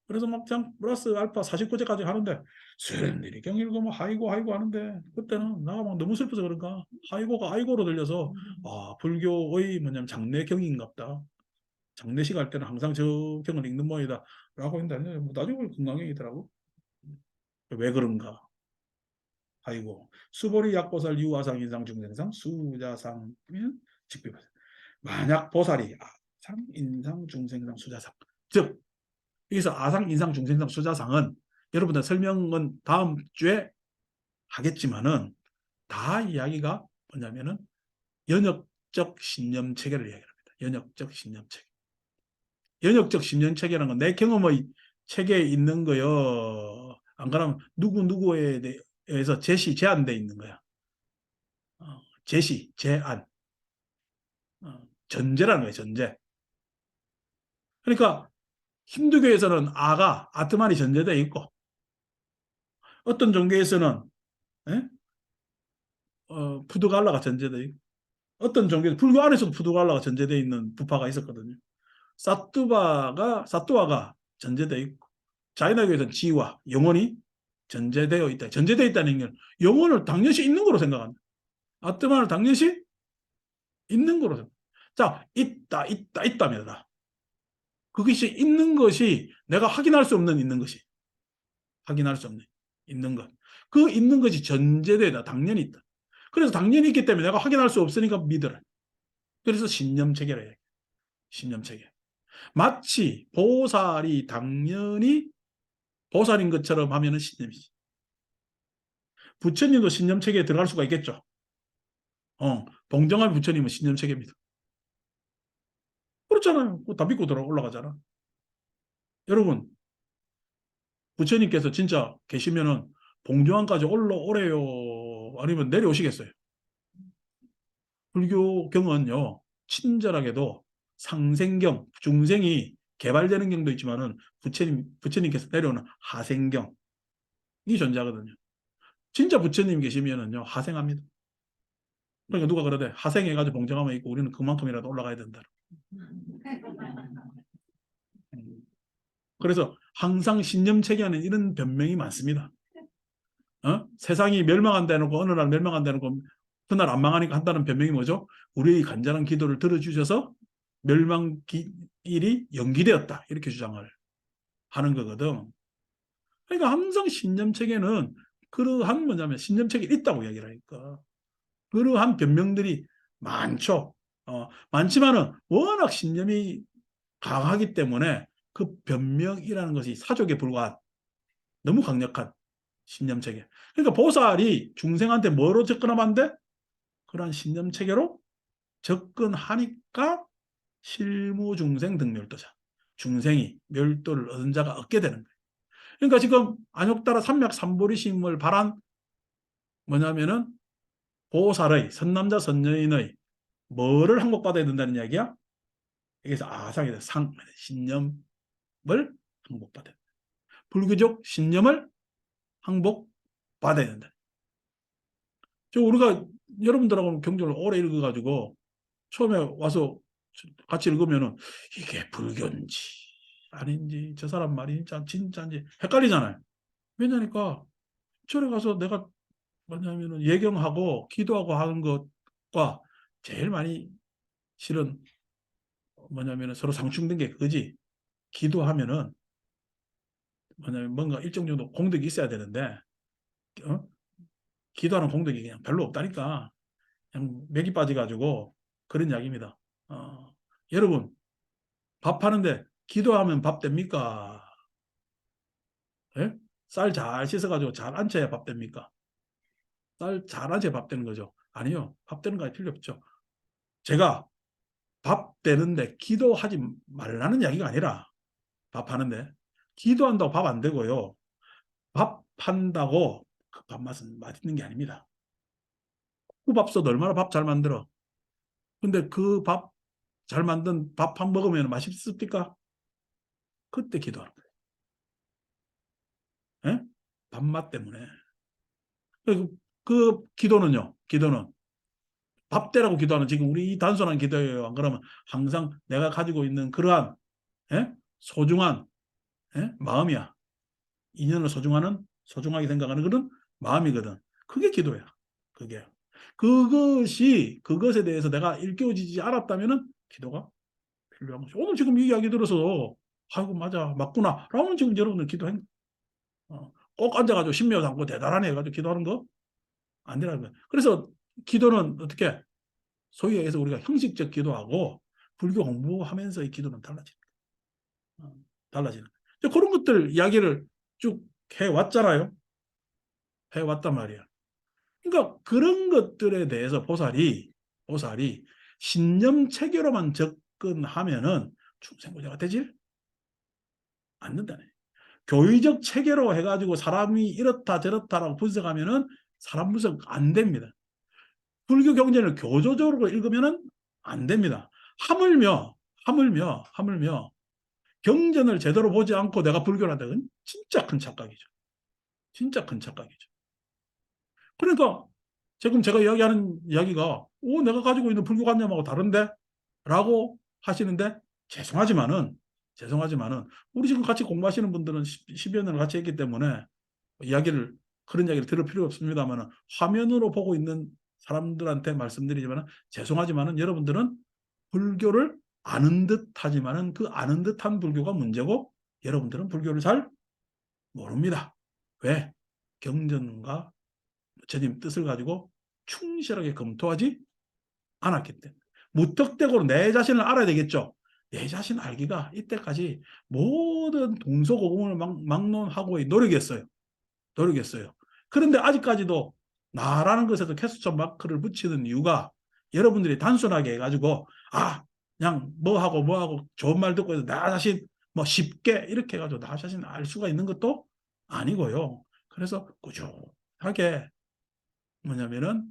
그래서 막 그냥 플러스 알파 49제까지 하는데 수련들이 경일고 뭐 하이고 하이고 하는데 그때는 나가 막 너무 슬퍼서 그런가 하이고가 아이고로 들려서 아 불교의 뭐냐면 장례경인갑다. 장례식 할 때는 항상 저 경을 읽는 모양이다 라고 했는데 뭐 나중에 건강경이더라고. 왜 그런가? 아이고 수보리 약보살 유아상 인상 중생상 수자상 직비발 만약 보살이 아상 인상 중생상 수자상 즉 여기서 아상 인상 중생상 수자상은 여러분들 설명은 다음 주에 하겠지만은 다 이야기가 뭐냐면은 연역적 신념 체계를 이야기합니다. 연역적 신념 체계. 연역적 신념 체계라는 건 내 경험의 체계에 있는 거요. 안 그러면 누구 누구에 대해서 제한돼 있는 거야. 제시, 제한, 전제라는 거예요. 전제. 그러니까 힌두교에서는 아가 아트만이 전제되어 있고 어떤 종교에서는 예? 푸드갈라가 전제되어 있고 어떤 종교 불교 안에서도 푸드갈라가 전제되어 있는 부파가 있었거든요. 사뚜아가 전제되어 있고 자이나교에서는 지와 영혼이 전제되어 있다. 전제되어 있다는 게 영혼을 당연시 있는 거로 생각한다. 아트만을 당연시 있는 거로 생각한다. 자, 있다입니다. 그것이 있는 것이 내가 확인할 수 없는 있는 것이 확인할 수 없는 있는 것. 그 있는 것이 전제되다. 당연히 있다. 그래서 당연히 있기 때문에 내가 확인할 수 없으니까 믿어라. 그래서 신념체계라 해요. 신념체계. 마치 보살이 당연히 보살인 것처럼 하면은 신념이지. 부처님도 신념체계에 들어갈 수가 있겠죠. 봉정한 부처님은 신념체계입니다. 그렇잖아요. 다 믿고 들어 올라가잖아. 여러분, 부처님께서 진짜 계시면은 봉정한까지 올라오래요? 아니면 내려오시겠어요? 불교경은요, 친절하게도 상생경, 중생이 개발되는 경도 있지만은 부처님께서 내려오는 하생경이 존재하거든요. 진짜 부처님 계시면은요, 하생합니다. 그러니까 누가 그러대 하생해가지고 봉정하면 있고 우리는 그만큼이라도 올라가야 된다. 그래서 항상 신념체계하는 이런 변명이 많습니다. 세상이 멸망한다는 거 어느 날 멸망한다는 거 그날 안 망하니까 한다는 변명이 뭐죠? 우리의 간절한 기도를 들어주셔서 멸망일이 연기되었다 이렇게 주장을 하는 거거든. 그러니까 항상 신념체계는 그러한 뭐냐면 신념체계 있다고 이야기를 하니까 그러한 변명들이 많죠. 많지만은 워낙 신념이 강하기 때문에 그 변명이라는 것이 사족에 불과한 너무 강력한 신념체계. 그러니까 보살이 중생한테 뭐로 접근하면 안 돼? 그러한 신념체계로 접근하니까 실무중생 등멸도자. 중생이 멸도를 얻은 자가 얻게 되는 거예요. 그러니까 지금 안욕따라 삼맥삼보리심을 바란 뭐냐면은 보살의 선남자 선여인의 뭐를 항복받아야 된다는 이야기야? 여기서 아상에 상 신념을 항복받아야 된다. 불교적 신념을 항복받아야 된다. 저 우리가 여러분들하고 경전을 오래 읽어가지고 처음에 와서 같이 읽으면은 이게 불교인지 아닌지 저 사람 말이 진짜인지 헷갈리잖아요. 왜냐니까 절에 가서 내가 뭐냐면은 예경하고 기도하고 하는 것과 제일 많이 실은 뭐냐면은 서로 상충된 게 그거지. 기도하면은 뭐냐면 뭔가 일정 정도 공덕이 있어야 되는데 어? 기도하는 공덕이 그냥 별로 없다니까 그냥 맥이 빠져가지고 그런 이야기입니다. 여러분 밥 하는데 기도하면 밥 됩니까? 예? 쌀 잘 씻어가지고 잘 안쳐야 밥 됩니까? 쌀 잘 안쳐야 밥 되는 거죠. 아니요. 밥 되는 거 필요 없죠. 제가 밥 되는데 기도하지 말라는 이야기가 아니라 밥 하는데 기도한다고 밥 안 되고요. 밥 한다고 그 밥맛은 맛있는 게 아닙니다. 그 밥솥 얼마나 밥 잘 만들어. 근데 그 밥 잘 만든 밥 한 먹으면 맛있습니까? 그때 기도하는 거예요. 예? 밥맛 때문에. 그 기도는요. 기도는 밥대라고 기도하는 지금 우리 이 단순한 기도예요. 안 그러면 항상 내가 가지고 있는 그러한 예? 소중한 마음이야. 인연을 소중하게 생각하는 그런 마음이거든. 그게 기도야. 그게. 그것에 대해서 내가 일깨워지지 않았다면은 기도가 필요한 거죠. 오늘 지금 이 이야기 들어서 아이고 맞아 맞구나 라면 지금 여러분들 기도한 꼭 앉아가지고 신묘 담고 대단하네 해가지고 기도하는 거 안 되라는 거예요. 그래서 기도는 어떻게 소위 해서 우리가 형식적 기도하고 불교 공부하면서 이 기도는 달라지는 거예요. 달라지는 거예요. 그런 것들 이야기를 쭉 해왔잖아요. 해왔단 말이야. 그러니까 그런 것들에 대해서 보살이 신념 체계로만 접근하면은 중생고자가 되질 않는다네. 교의적 체계로 해가지고 사람이 이렇다 저렇다라고 분석하면은 사람 분석 안 됩니다. 불교 경전을 교조적으로 읽으면은 안 됩니다. 하물며 경전을 제대로 보지 않고 내가 불교를 한다는 진짜 큰 착각이죠. 진짜 큰 착각이죠. 그러니까 지금 제가 이야기하는 이야기가 내가 가지고 있는 불교관념하고 다른데? 라고 하시는데 죄송하지만은 우리 지금 같이 공부하시는 분들은 10여 년을 같이 했기 때문에 그런 이야기를 들을 필요 없습니다만 화면으로 보고 있는 사람들한테 말씀드리지만 죄송하지만은 여러분들은 불교를 아는 듯 하지만은 그 아는 듯한 불교가 문제고 여러분들은 불교를 잘 모릅니다. 왜? 경전과 부처님 뜻을 가지고 충실하게 검토하지 않았기 때문에. 무턱대고로 내 자신을 알아야 되겠죠. 내 자신 알기가 이때까지 모든 동서고금을 막론하고 노력했어요. 그런데 아직까지도 나라는 것에도 캐스천 마크를 붙이는 이유가 여러분들이 단순하게 해가지고 그냥 뭐하고 좋은 말 듣고 해서 나 자신 뭐 쉽게 이렇게 해가지고 나 자신 알 수가 있는 것도 아니고요. 그래서 꾸준하게 뭐냐면은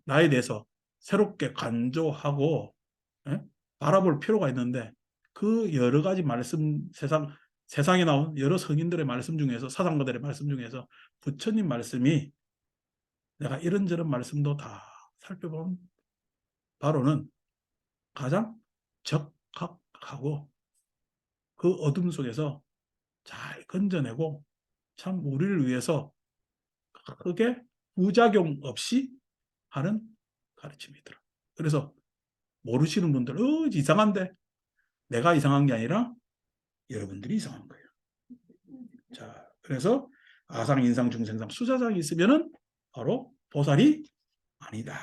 나에 대해서 새롭게 간조하고 바라볼 필요가 있는데 그 여러 가지 말씀 세상에 나온 여러 성인들의 말씀 중에서 사상가들의 말씀 중에서 부처님 말씀이 내가 이런저런 말씀도 다 살펴본 바로는 가장 적합하고 그 어둠 속에서 잘 건져내고 참 우리를 위해서 크게 부작용 없이 하는 가르침이더라. 그래서 모르시는 분들 이상한데 내가 이상한 게 아니라 여러분들이 이상한 거예요. 자, 그래서 아상, 인상, 중생상, 수사상이 있으면은 바로 보살이 아니다.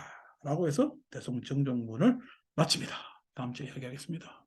라고 해서 대성정정문을 마칩니다. 다음 주에 이야기하겠습니다.